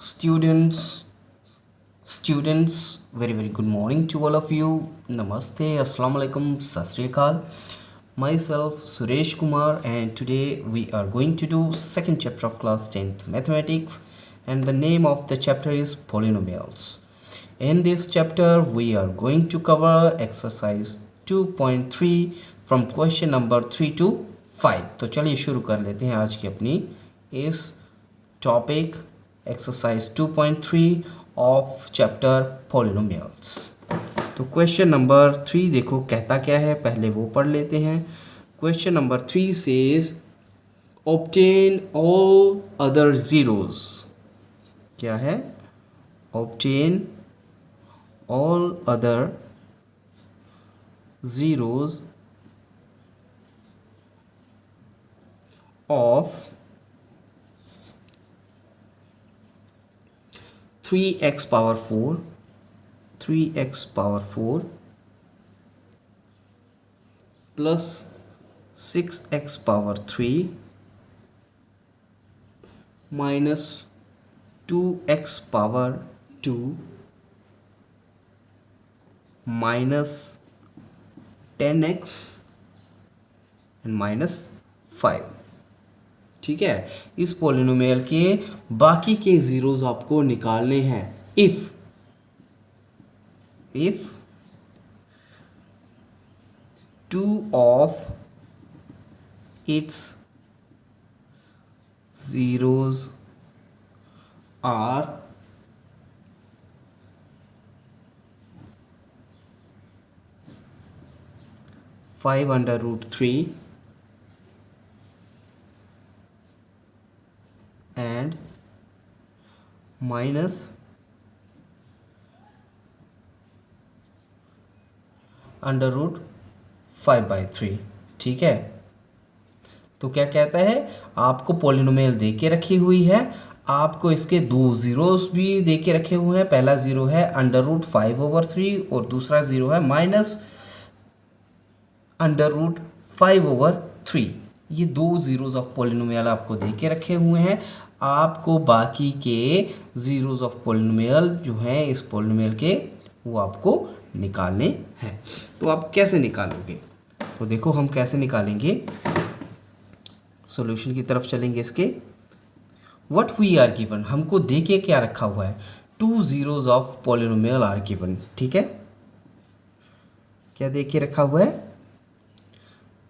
Students, students, very good morning to all of you. Namaste, Assalamu alaikum, Sat Sri Akal. Myself Suresh Kumar, and today we are going to do second chapter of class 10th mathematics, and the name of the chapter is polynomials. In this chapter we are going to cover exercise 2.3 from question number 3 to 5. तो चलिए शुरू कर लेते हैं आज की अपनी इस topic exercise 2.3 of chapter polynomials. तो क्वेश्चन नंबर 3 देखो कहता क्या है, पहले वो पढ़ लेते हैं। Question number 3 says obtain all other zeros. क्या है? Obtain all other zeros of 3x power 4 plus 6x power 3 minus 2x power 2 minus 10x and minus 5। ठीक है, इस पॉलिनोमियल के बाकी के जीरोस आपको निकालने हैं। If two of its zeros are five under root 3 and minus under root 5/3। ठीक है, तो क्या कहता है, आपको पॉलिनोमियल दे के रखी हुई है, आपको इसके दो जीरोस भी दे के रखे हुए हैं। पहला जीरो है अंडर रूट 5/3 और दूसरा जीरो है माइनस अंडर रूट 5/3। ये दो जीरोस ऑफ पॉलिनोमियल आपको दे के रखे हुए हैं। आपको बाकी के जीरोस ऑफ पॉलिनोमियल जो हैं इस पॉलिनोमियल के, वो आपको निकालने हैं। तो आप कैसे निकालोगे? तो देखो हम कैसे निकालेंगे, सॉल्यूशन की तरफ चलेंगे इसके। व्हाट वी आर गिवन, हमको दे के क्या रखा हुआ है, two zeros of polynomial are given. ठीक है, क्या दे के रखा हुआ है,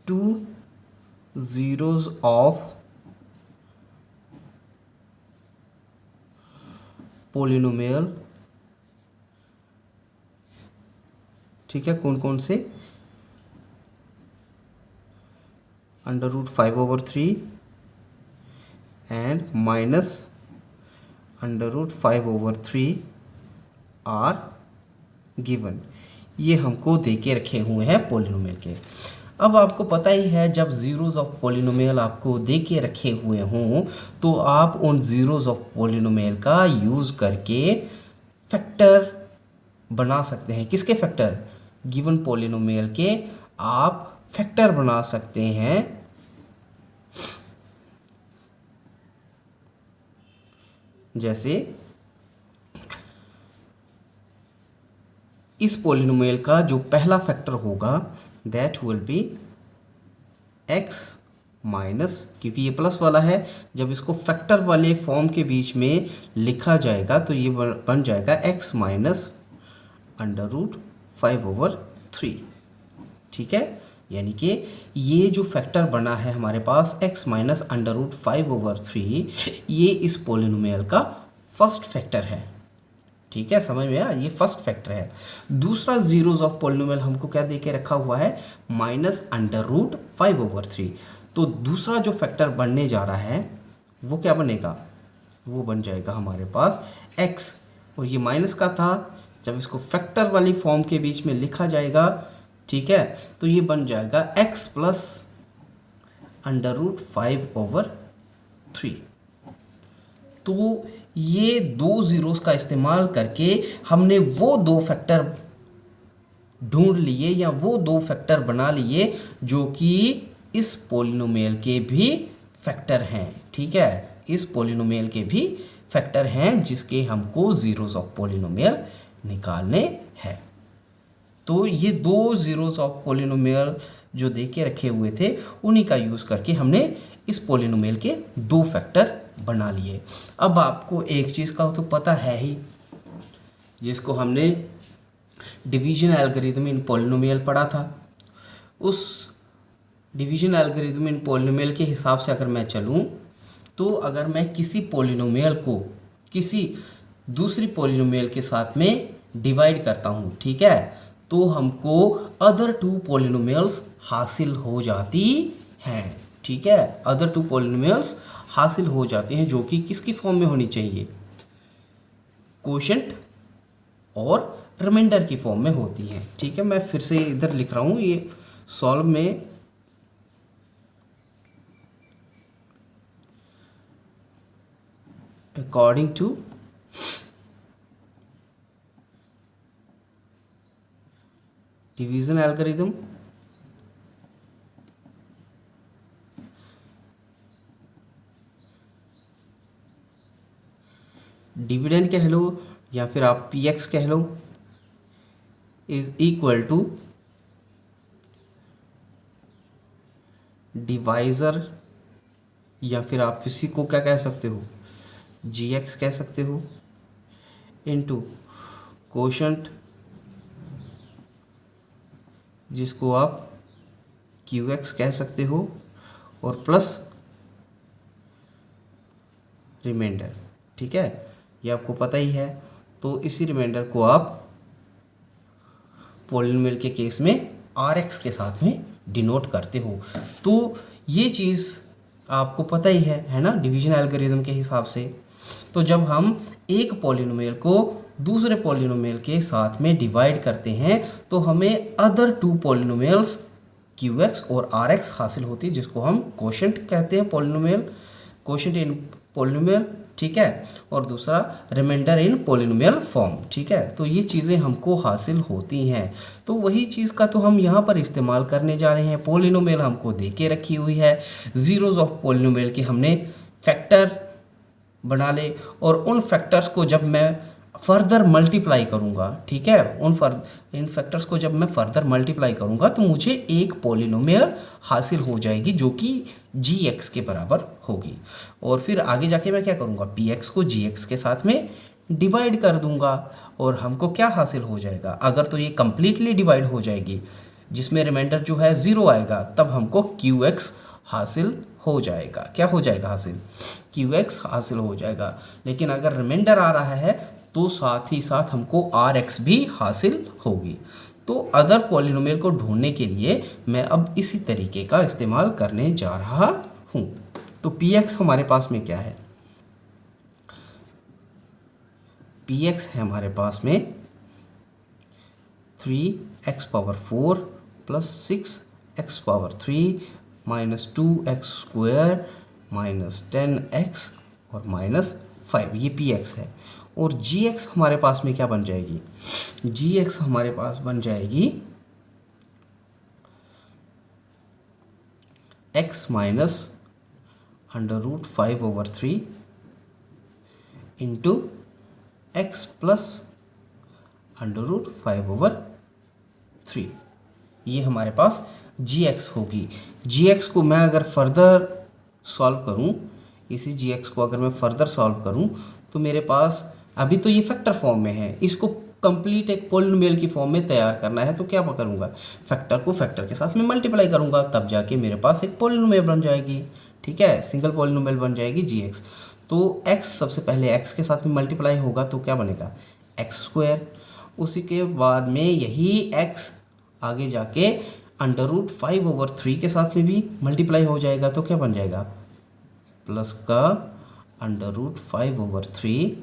टू zeros of polynomial। ठीक है, कौन कौन से, under root 5/3 and minus under root 5/3 are given. ये हमको दे के रखे हुए हैं पॉलिनोमियल के। अब आपको पता ही है, जब जीरोस ऑफ पॉलिनोमियल आपको दे के रखे हुए हों तो आप उन जीरोस ऑफ पॉलिनोमियल का यूज़ करके फैक्टर बना सकते हैं। किसके फैक्टर? गिवन पॉलिनोमियल के आप फैक्टर बना सकते हैं। जैसे इस पॉलिनोमियल का जो पहला फैक्टर होगा that will be x minus, क्योंकि ये प्लस वाला है, जब इसको फैक्टर वाले फॉर्म के बीच में लिखा जाएगा तो ये बन जाएगा x माइनस अंडर रूट 5/3। ठीक है, यानी कि ये जो फैक्टर बना है हमारे पास x माइनस अंडर रूट 5/3, ये इस पॉलिनोमियल का फर्स्ट फैक्टर है। ठीक है, समझ में आया, ये फर्स्ट फैक्टर है। दूसरा जीरोस ऑफ पॉलिनोमियल हमको क्या दे के रखा हुआ है, माइनस अंडर रूट 5/3। तो दूसरा जो फैक्टर बनने जा रहा है वो क्या बनेगा, वो बन जाएगा हमारे पास x, और ये माइनस का था, जब इसको फैक्टर वाली फॉर्म के बीच में लिखा जाएगा, ठीक है, तो ये बन जाएगा x प्लस अंडर रूट 5/3। तो ये दो जीरोस का इस्तेमाल करके हमने वो दो फैक्टर ढूंढ लिए या वो दो फैक्टर बना लिए जो कि इस पॉलिनोमियल के भी फैक्टर हैं। ठीक है, इस पॉलिनोमियल के भी फैक्टर हैं जिसके हमको ज़ीरोज़ ऑफ पॉलिनोमियल निकालने हैं। तो ये दो ज़ीरोज़ ऑफ पॉलिनोमियल जो दे के रखे हुए थे उन्हीं का यूज़ करके हमने इस पॉलिनोमियल के दो फैक्टर बना लिए। अब आपको एक चीज़ का तो पता है ही, जिसको हमने डिवीजन एल्गोरिथम इन पॉलिनोमियल पढ़ा था। उस डिवीजन एल्गोरिथम इन पॉलिनोमियल के हिसाब से अगर मैं चलूँ तो अगर मैं किसी पॉलिनोमियल को किसी दूसरी पॉलिनोमियल के साथ में डिवाइड करता हूँ, ठीक है, तो हमको अदर टू पॉलिनोमियल्स हासिल हो जाती हैं। ठीक है, अदर टू पॉलिनोमियल्स हासिल हो जाती हैं, जो कि किसकी फॉर्म में होनी चाहिए, कोशेंट और रिमाइंडर की फॉर्म में होती हैं। ठीक है, मैं फिर से इधर लिख रहा हूँ, ये सॉल्व में according to division algorithm dividend कह लो या फिर आप px कह लो, इज इक्वल टू डिवाइज़र या फिर आप इसी को क्या कह सकते हो, gx कह सकते हो, इनटू कोशेंट जिसको आप qx कह सकते हो, और प्लस रिमाइंडर। ठीक है, ये आपको पता ही है। तो इसी रिमाइंडर को आप पॉलिनोमियल के केस में rx के साथ में डिनोट करते हो। तो ये चीज़ आपको पता ही है ना, डिवीजन एल्गोरिथम के हिसाब से। तो जब हम एक पॉलिनोमियल को दूसरे पॉलिनोमियल के साथ में डिवाइड करते हैं तो हमें अदर टू पॉलिनोमियल्स qx और rx हासिल होती है, जिसको हम कोशेंट कहते हैं, पॉलिनोमियल कोशेंट इन पॉलिनोमियल। ठीक है, और दूसरा रिमाइंडर इन पॉलिनोमियल फॉर्म। ठीक है, तो ये चीज़ें हमको हासिल होती हैं। तो वही चीज़ का तो हम यहाँ पर इस्तेमाल करने जा रहे हैं। पॉलिनोमियल हमको दे के रखी हुई है, ज़ीरोज़ ऑफ पॉलिनोमियल के हमने फैक्टर बना ले, और उन फैक्टर्स को जब मैं फर्दर मल्टीप्लाई करूँगा, ठीक है, इन फैक्टर्स को जब मैं फर्दर मल्टीप्लाई करूँगा तो मुझे एक पॉलिनोमियल हासिल हो जाएगी जो कि gx के बराबर होगी। और फिर आगे जाके मैं क्या करूँगा, px को gx के साथ में डिवाइड कर दूँगा, और हमको क्या हासिल हो जाएगा, अगर तो ये कम्प्लीटली डिवाइड हो जाएगी जिसमें रिमाइंडर जो है 0 आएगा, तब हमको qx हासिल हो जाएगा। क्या हो जाएगा हासिल, qx हासिल हो जाएगा। लेकिन अगर रिमाइंडर आ रहा है तो साथ ही साथ हमको rx भी हासिल होगी। तो अदर पॉलिनोमियल को ढूंढने के लिए मैं अब इसी तरीके का इस्तेमाल करने जा रहा हूँ। तो px हमारे पास में क्या है, px है हमारे पास में 3x power 4 plus 6x power 3 minus 2x square minus 10x और माइनस 5, ये px है। और gx हमारे पास में क्या बन जाएगी, gx हमारे पास बन जाएगी x minus √5/3 into x plus √5/3, ये हमारे पास gx होगी। gx को मैं अगर फर्दर सॉल्व करूं, इसी gx को अगर मैं फर्दर सॉल्व करूं तो मेरे पास अभी तो ये फैक्टर फॉर्म में है, इसको कंप्लीट एक पॉलिनोमियल की फॉर्म में तैयार करना है। तो क्या करूँगा, फैक्टर को फैक्टर के साथ में मल्टीप्लाई करूँगा, तब जाके मेरे पास एक पॉलिनोमियल बन जाएगी। ठीक है, सिंगल पॉलिनोमियल बन जाएगी gx। तो x सबसे पहले x के साथ में मल्टीप्लाई होगा तो क्या बनेगा, x स्क्वायर। उसी के बाद में यही x आगे जाके √5/3 के साथ में भी मल्टीप्लाई हो जाएगा, तो क्या बन जाएगा, प्लस का √5/3,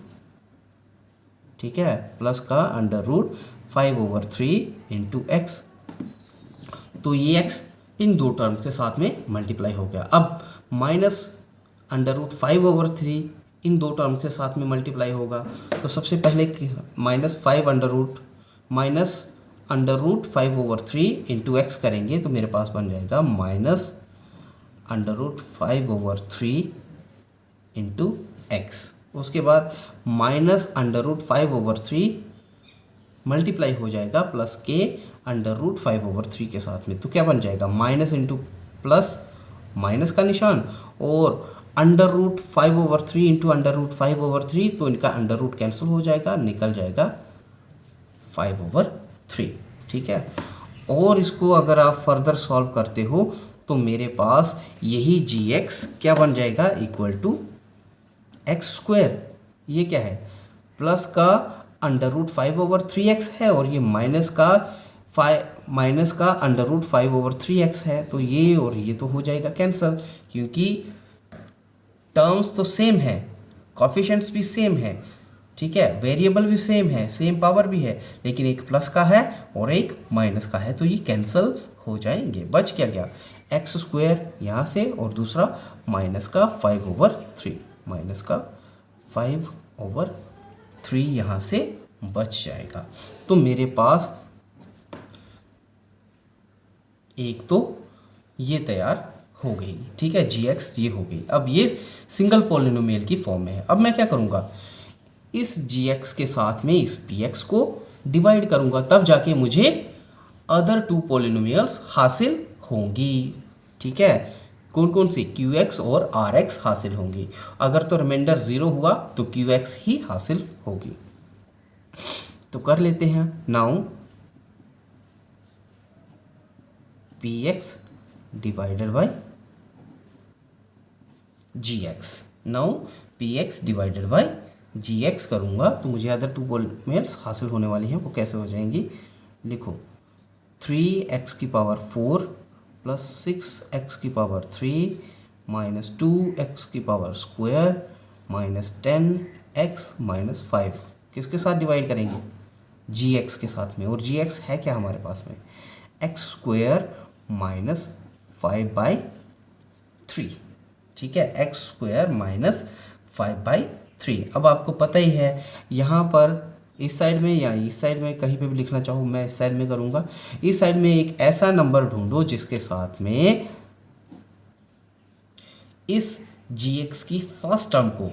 ठीक है, प्लस का √5/3 इंटू एक्स। तो ये x इन दो टर्म के साथ में मल्टीप्लाई हो गया। अब माइनस √5/3 इन दो टर्म के साथ में मल्टीप्लाई होगा, तो सबसे पहले √5/3 इंटू एक्स करेंगे तो मेरे पास बन जाएगा -√5/3 इंटू एक्स। उसके बाद माइनस √5/3 मल्टीप्लाई हो जाएगा प्लस के √5/3 के साथ में। तो क्या बन जाएगा, माइनस इंटू प्लस, माइनस का निशान, और √5/3 इंटू √5/3, तो इनका अंडर रूट कैंसिल हो जाएगा, निकल जाएगा 5/3। ठीक है। और इसको अगर आप फर्दर सॉल्व करते हो तो मेरे पास यही gx क्या बन जाएगा, इक्वल टू x²। ये क्या है, प्लस का √5/3x है, और ये माइनस का √5/3x है। तो ये और ये तो हो जाएगा कैंसिल, क्योंकि टर्म्स तो सेम है, कॉफिशेंट्स भी सेम है, ठीक है, वेरिएबल भी सेम है, सेम पावर भी है, लेकिन एक प्लस का है और एक माइनस का है, तो ये कैंसिल हो जाएंगे। बच क्या गया, x² यहाँ से, और दूसरा माइनस का 5/3, माइनस का 5/3 यहाँ से बच जाएगा। तो मेरे पास एक तो ये तैयार हो गई, ठीक है, gx ये हो गई। अब ये सिंगल पॉलिनोमियल की फॉर्म में है। अब मैं क्या करूँगा, इस gx के साथ में इस px को डिवाइड करूँगा, तब जाके मुझे अदर 2 पॉलिनोमियल्स हासिल होंगी। ठीक है, कौन कौन सी, qx और rx हासिल होंगी। अगर तो रिमाइंडर 0 हुआ तो qx ही हासिल होगी। तो कर लेते हैं। Now px divided by gx, now px divided by gx करूँगा तो मुझे अदर 2 पॉलिनोमियल्स हासिल होने वाली हैं। वो कैसे हो जाएंगी, लिखो 3x⁴ plus 6x⁴ minus 2x² minus 10x minus 5 किसके साथ डिवाइड करेंगे, gx के साथ में। और gx है क्या हमारे पास में, x² माइनस 5/3। ठीक है, x² माइनस 5/3। अब आपको पता ही है, यहाँ पर इस साइड में या इस साइड में कहीं पे भी लिखना चाहूँ, मैं इस साइड में करूँगा। इस साइड में एक ऐसा नंबर ढूंढो जिसके साथ में इस gx की फर्स्ट टर्म को,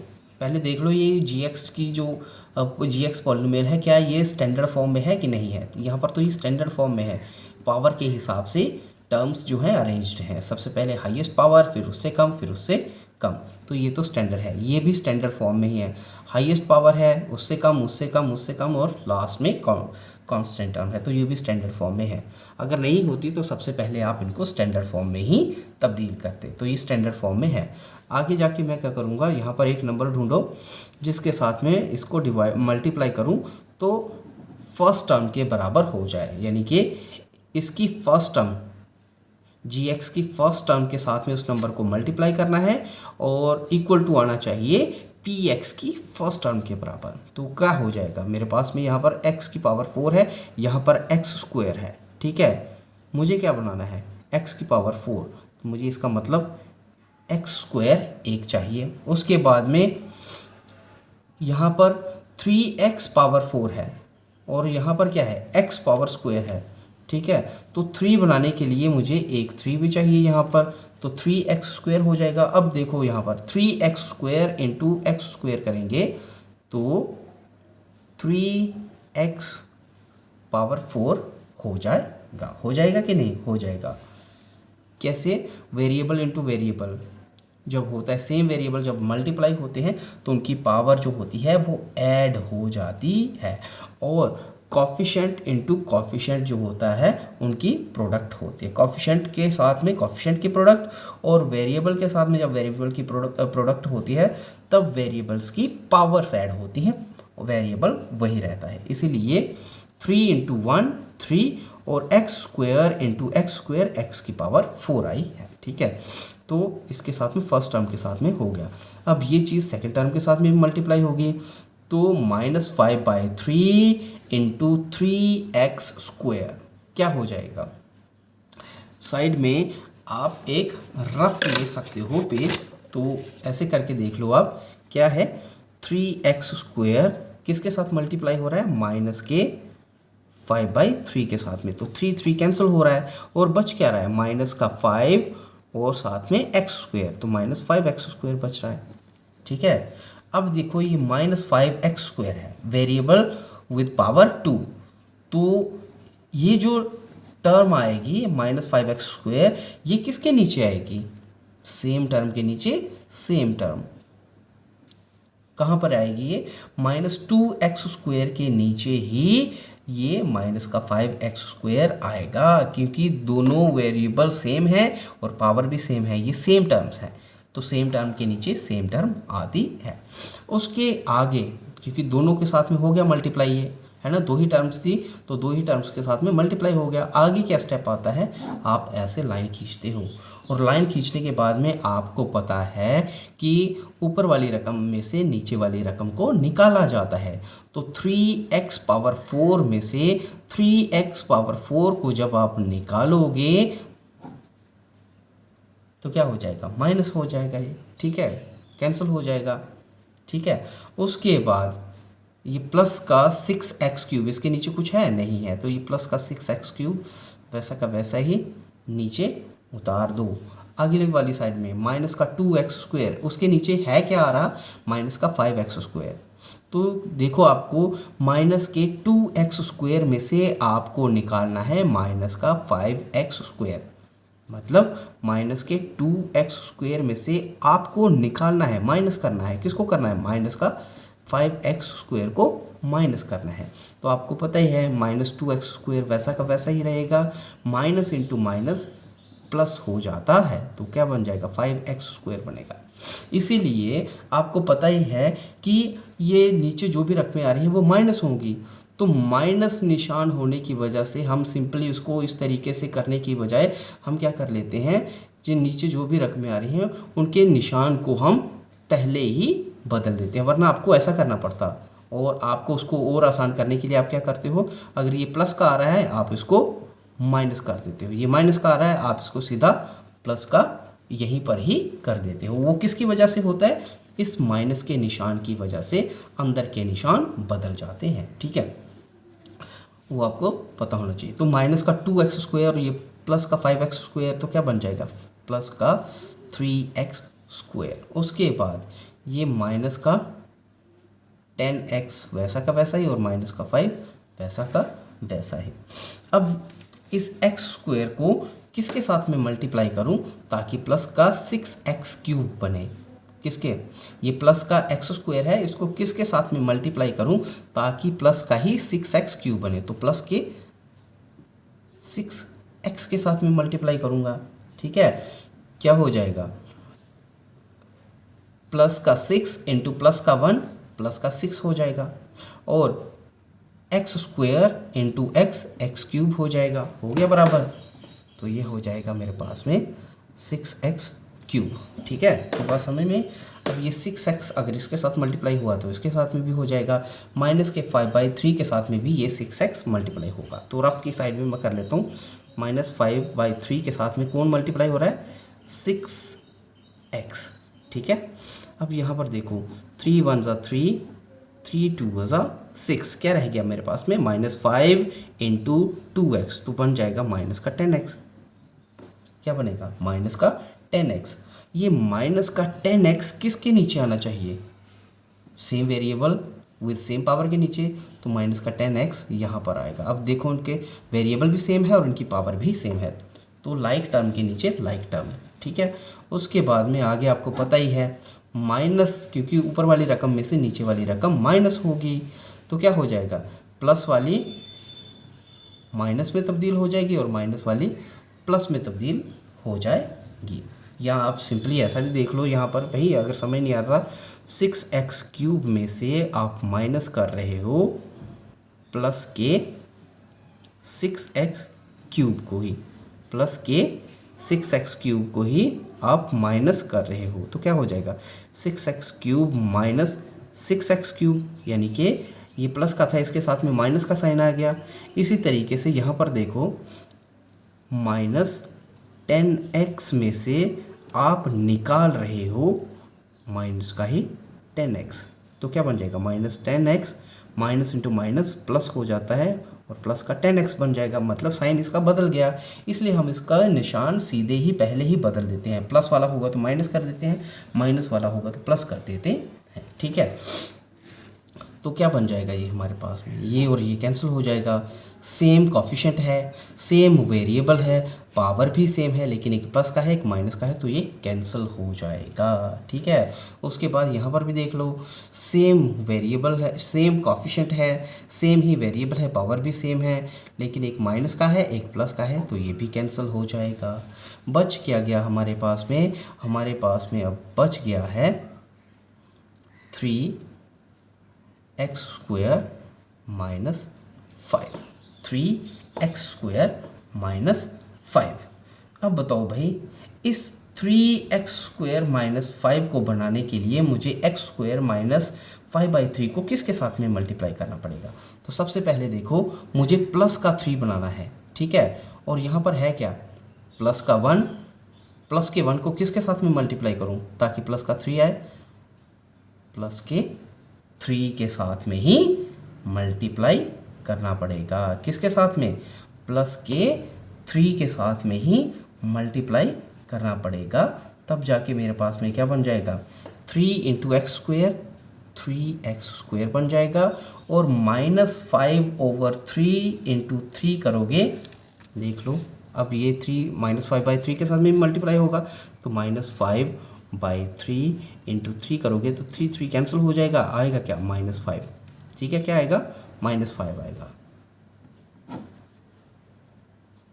पहले देख लो ये gx की जो gx पॉलिनोमियल है, क्या ये स्टैंडर्ड फॉर्म में है कि नहीं है। तो यहाँ पर तो ये स्टैंडर्ड फॉर्म में है, पावर के हिसाब से टर्म्स जो हैं अरेंज्ड हैं, सबसे पहले हाईएस्ट पावर, फिर उससे कम, फिर उससे कम। तो ये तो स्टैंडर्ड है, ये भी स्टैंडर्ड फॉर्म में ही है, हाईएस्ट पावर है, उससे कम, उससे कम, उससे कम, और लास्ट में कांस्टेंट टर्म है। तो ये भी स्टैंडर्ड फॉर्म में है। अगर नहीं होती तो सबसे पहले आप इनको स्टैंडर्ड फॉर्म में ही तब्दील करते। तो ये स्टैंडर्ड फॉर्म में है। आगे जाके मैं क्या करूँगा, यहाँ पर एक नंबर ढूंढो जिसके साथ में इसको मल्टीप्लाई करूँ तो फर्स्ट टर्म के बराबर हो जाए, यानी कि इसकी फर्स्ट टर्म gx की फर्स्ट टर्म के साथ में उस नंबर को मल्टीप्लाई करना है, और इक्वल टू आना चाहिए px की फर्स्ट टर्म के बराबर। तो क्या हो जाएगा, मेरे पास में यहाँ पर x⁴ है, यहाँ पर x² है। ठीक है, मुझे क्या बनाना है, x⁴ तो मुझे इसका मतलब x² एक चाहिए। उसके बाद में यहाँ पर 3x⁴ है, और यहाँ पर क्या है, x² है। ठीक है, तो 3 बनाने के लिए मुझे एक 3 भी चाहिए यहाँ पर, तो 3x² हो जाएगा। अब देखो यहाँ पर 3x² इंटू x² करेंगे तो 3x⁴ हो जाएगा कि नहीं, हो जाएगा। कैसे, वेरिएबल इंटू वेरिएबल जब होता है, सेम वेरिएबल जब मल्टीप्लाई होते हैं तो उनकी पावर जो होती है वो ऐड हो जाती है, और कॉफिशेंट इंटू कॉफिशेंट जो होता है उनकी प्रोडक्ट होती है। कॉफिशेंट के साथ में कॉफिशेंट की प्रोडक्ट, और वेरिएबल के साथ में जब वेरिएबल की प्रोडक्ट होती है तब वेरिएबल्स की पावर्स ऐड होती हैं, वेरिएबल वही रहता है। इसीलिए 3 इंटू 1 3, और x² इंटू x² x⁴ आई है। ठीक है, तो इसके साथ में फर्स्ट टर्म के साथ में हो गया। अब ये चीज़ सेकेंड टर्म के साथ में भी मल्टीप्लाई होगी, तो -5/3 इंटू 3x² क्या हो जाएगा। साइड में आप एक रफ ले सकते हो पेज, तो ऐसे करके देख लो आप, क्या है 3x² किसके साथ मल्टीप्लाई हो रहा है, माइनस के 5/3 के साथ में। तो 3 कैंसिल हो रहा है, और बच क्या रहा है, माइनस का 5 और साथ में x², तो -5x² बच रहा है। ठीक है, अब देखो ये -5x² है, वेरिएबल विद पावर 2, तो ये जो टर्म आएगी -5x², ये किसके नीचे आएगी? सेम टर्म के नीचे सेम टर्म। कहाँ पर आएगी ये? -2x² के नीचे ही ये -5x² आएगा, क्योंकि दोनों वेरिएबल सेम है और पावर भी सेम है, ये सेम टर्म्स है, तो सेम टर्म के नीचे सेम टर्म आती है। उसके आगे क्योंकि दोनों के साथ में हो गया मल्टीप्लाई, ये है ना, दो ही टर्म्स थी तो दो ही टर्म्स के साथ में मल्टीप्लाई हो गया। आगे क्या स्टेप आता है? आप ऐसे लाइन खींचते हो और लाइन खींचने के बाद में आपको पता है कि ऊपर वाली रकम में से नीचे वाली रकम को निकाला जाता है। तो 3x⁴ में से 3x⁴ को जब आप निकालोगे तो क्या हो जाएगा? माइनस हो जाएगा ये, ठीक है, कैंसिल हो जाएगा, ठीक है। उसके बाद ये प्लस का 6x³, इसके नीचे कुछ है नहीं है, तो ये प्लस का 6x³ वैसा का वैसा ही नीचे उतार दो। अगली वाली साइड में माइनस का 2x², उसके नीचे है क्या आ रहा? माइनस का 5x²। तो देखो आपको माइनस के 2x² में से आपको निकालना है माइनस का 5x², मतलब माइनस के 2x² में से आपको निकालना है, माइनस करना है, किसको करना है? माइनस का 5x² को माइनस करना है। तो आपको पता ही है -2x² वैसा का वैसा ही रहेगा, माइनस इंटू माइनस प्लस हो जाता है, तो क्या बन जाएगा? 5x² बनेगा। इसीलिए आपको पता ही है कि ये नीचे जो भी रकमें आ रही हैं वो माइनस होंगी, तो माइनस निशान होने की वजह से हम सिंपली उसको इस तरीके से करने की बजाय हम क्या कर लेते हैं, जो नीचे जो भी रकमें आ रही हैं उनके निशान को हम पहले ही बदल देते हैं, वरना आपको ऐसा करना पड़ता। और आपको उसको और आसान करने के लिए आप क्या करते हो, अगर ये प्लस का आ रहा है आप इसको माइनस कर देते हो, ये माइनस का आ रहा है आप इसको सीधा प्लस का यहीं पर ही कर देते हो। वो किसकी वजह से होता है? इस माइनस के निशान की वजह से अंदर के निशान बदल जाते हैं, ठीक है, वो आपको पता होना चाहिए। तो माइनस का 2x² और ये प्लस का 5x², तो क्या बन जाएगा? प्लस का 3x²। उसके बाद ये माइनस का 10x वैसा का वैसा ही और माइनस का 5 वैसा का वैसा ही। अब इस x² को किसके साथ में मल्टीप्लाई करूं ताकि प्लस का 6x³ बने? किसके? ये प्लस का x² है, इसको किसके साथ में मल्टीप्लाई करूं ताकि प्लस का ही 6x³ बने? तो प्लस के 6x के साथ में मल्टीप्लाई करूंगा, ठीक है, क्या हो जाएगा? प्लस का 6 इंटू प्लस का 1 प्लस का 6 हो जाएगा, और x² इंटू x³ हो जाएगा, हो गया बराबर। तो ये हो जाएगा मेरे पास में 6x³, ठीक है, तो बात समझ में। अब ये 6x अगर इसके साथ मल्टीप्लाई हुआ तो इसके साथ में भी हो जाएगा, माइनस के 5/3 के साथ में भी ये 6x मल्टीप्लाई होगा। तो रफ की साइड में मैं कर लेता हूँ, -5/3 के साथ में कौन मल्टीप्लाई हो रहा है? 6x, ठीक है। अब यहाँ पर देखो 3 1 ज़ा 3, 3 2 ज़ा 6, क्या रह गया मेरे पास में? -5 इंटू 2x, तो बन जाएगा माइनस का 10x। क्या बनेगा? माइनस का 10x। ये माइनस का 10x किसके नीचे आना चाहिए? Same variable with same power के नीचे, तो माइनस का 10x यहाँ पर आएगा। अब देखो उनके वेरिएबल भी सेम है और उनकी पावर भी सेम है, तो लाइक टर्म के नीचे लाइक टर्म, ठीक है। उसके बाद में आगे आपको पता ही है माइनस, क्योंकि ऊपर वाली रकम में से नीचे वाली रकम माइनस होगी, तो क्या हो जाएगा? प्लस वाली माइनस में तब्दील हो जाएगी और माइनस वाली प्लस में तब्दील हो जाएगी। या आप सिंपली ऐसा भी देख लो, यहाँ पर भाई अगर समझ नहीं आता, 6x³ में से आप माइनस कर रहे हो प्लस के 6x³ को ही, प्लस के 6x³ को ही आप माइनस कर रहे हो, तो क्या हो जाएगा? 6x³ माइनस 6x³, यानी कि ये प्लस का था इसके साथ में माइनस का साइन आ गया। इसी तरीके से यहाँ पर देखो -10x में से आप निकाल रहे हो माइनस का ही 10x, तो क्या बन जाएगा? -10x, minus into minus plus हो जाता है और प्लस का 10x बन जाएगा, मतलब साइन इसका बदल गया। इसलिए हम इसका निशान सीधे ही पहले ही बदल देते हैं, प्लस वाला होगा तो माइनस कर देते हैं, माइनस वाला होगा तो प्लस कर देते है। ठीक है, तो क्या बन जाएगा ये हमारे पास में, ये और ये कैंसिल हो जाएगा। सेम कॉफिशेंट है, सेम वेरिएबल है, पावर भी सेम है, लेकिन एक प्लस का है एक माइनस का है, तो ये कैंसिल हो जाएगा। ठीक है, उसके बाद यहाँ पर भी देख लो, सेम वेरिएबल है, सेम कॉफिशेंट है, सेम ही वेरिएबल है, पावर भी सेम है, लेकिन एक माइनस का है एक प्लस का है, तो ये भी कैंसिल हो जाएगा। बच क्या गया हमारे पास में, हमारे पास में अब बच गया है 3x² माइनस 5, 3x² माइनस 5। अब बताओ भाई, इस 3x² माइनस 5 को बनाने के लिए मुझे x² माइनस 5/3 को किसके साथ में मल्टीप्लाई करना पड़ेगा। तो सबसे पहले देखो, मुझे प्लस का 3 बनाना है। ठीक है, और यहाँ पर है क्या, प्लस का 1, प्लस के 1 को किसके साथ में मल्टीप्लाई करूँ ताकि प्लस का 3 आए, प्लस के 3 के साथ में ही मल्टीप्लाई करना पड़ेगा। किसके साथ में, प्लस के 3 के साथ में ही मल्टीप्लाई करना पड़ेगा, तब जाके मेरे पास में क्या बन जाएगा, 3 × x², 3x² बन जाएगा, और -5/3 × 3 करोगे, देख लो अब ये 3 -5/3 के साथ में मल्टीप्लाई होगा, तो -5/3 × 3 करोगे तो 3 कैंसिल हो जाएगा, आएगा क्या, -5। ठीक है, क्या आएगा, -5 आएगा।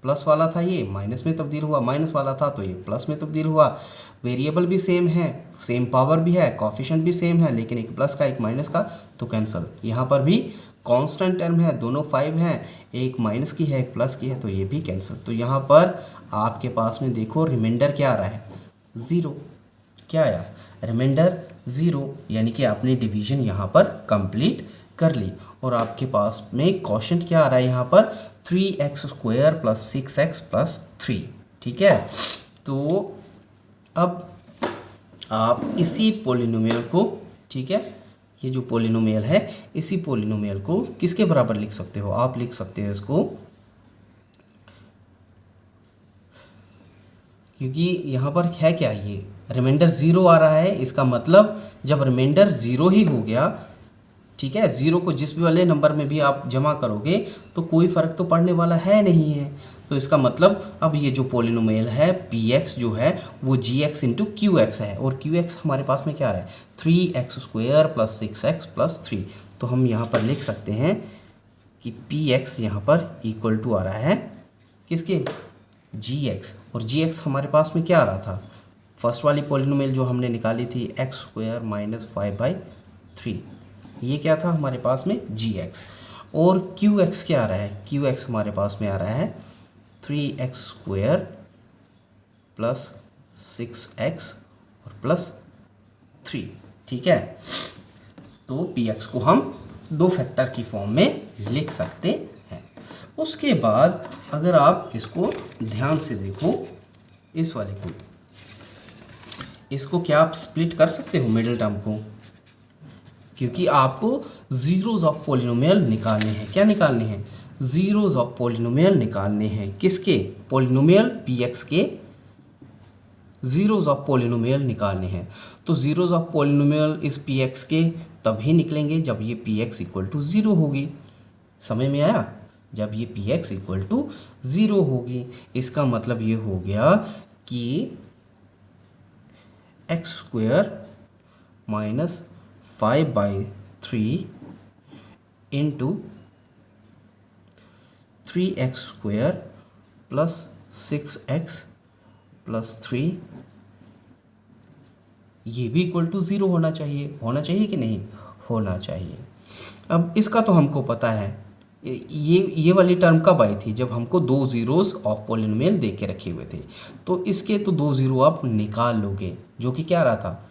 प्लस वाला था ये माइनस में तब्दील हुआ, माइनस वाला था तो ये प्लस में तब्दील हुआ। वेरिएबल भी सेम है, सेम पावर भी है, कॉफिशेंट भी सेम है, लेकिन एक प्लस का एक माइनस का, तो कैंसिल। यहाँ पर भी कांस्टेंट टर्म है, दोनों 5 हैं, एक माइनस की है एक प्लस की है, तो ये भी कैंसिल। तो यहाँ पर आपके पास में देखो रिमाइंडर क्या आ रहा है, 0। क्या आया, रिमाइंडर 0, यानी कि आपने डिवीजन यहाँ पर कंप्लीट कर ली। और आपके पास में क्वोशंट क्या आ रहा है यहाँ पर, 3x² + 6x + 3। ठीक है, तो अब आप इसी पोलिनोमियल को, ठीक है, ये जो पोलिनोमियल है, इसी पोलिनोमियल को किसके बराबर लिख सकते हो, आप लिख सकते हो इसको, क्योंकि यहाँ पर है क्या, ये रिमाइंडर 0 आ रहा है, इसका मतलब जब रिमाइंडर 0 ही हो गया, ठीक है, 0 को जिस भी वाले नंबर में भी आप जमा करोगे तो कोई फ़र्क तो पड़ने वाला है नहीं है। तो इसका मतलब अब ये जो पोलिनोमियल है px जो है वो gx × qx है, और qx हमारे पास में क्या आ रहा है, 3x² + 6x + 3। तो हम यहाँ पर लिख सकते हैं कि px यहाँ पर इक्वल टू आ रहा है किसके, gx, और gx हमारे पास में क्या आ रहा था, फर्स्ट वाली पोलिनोमियल जो हमने निकाली थी x² - 5/3, ये क्या था हमारे पास में gx, और qx क्या आ रहा है, qx हमारे पास में आ रहा है 3x² + 6x और +3। ठीक है, तो px को हम 2 फैक्टर की फॉर्म में लिख सकते हैं। उसके बाद अगर आप इसको ध्यान से देखो, इस वाले को, इसको क्या आप स्प्लिट कर सकते हो मिडिल टर्म को, क्योंकि आपको ज़ीरोज़ ऑफ पोलिनोमियल निकालने हैं। क्या निकालने हैं, ज़ीरोज़ ऑफ पोलिनोमियल निकालने हैं। किसके, पोलिनोमियल px के ज़ीरोज़ ऑफ पोलिनोमियल निकालने हैं। तो ज़ीरोज़ ऑफ पोलिनोमियल इस px के तभी निकलेंगे जब ये px = 0 होगी। समझ में आया, जब ये px = 0 होगी, इसका मतलब ये हो गया कि x² - 5/3 × 3x² + 6x + 3, ये भी = 0 होना चाहिए। होना चाहिए कि नहीं, होना चाहिए। अब इसका तो हमको पता है, ये वाली टर्म कब आई थी, जब हमको 2 ज़ीरोज़ ऑफ पोलिनोमियल दे के रखे हुए थे। तो इसके तो 2 ज़ीरो आप निकाल लोगे, जो कि क्या रहा था,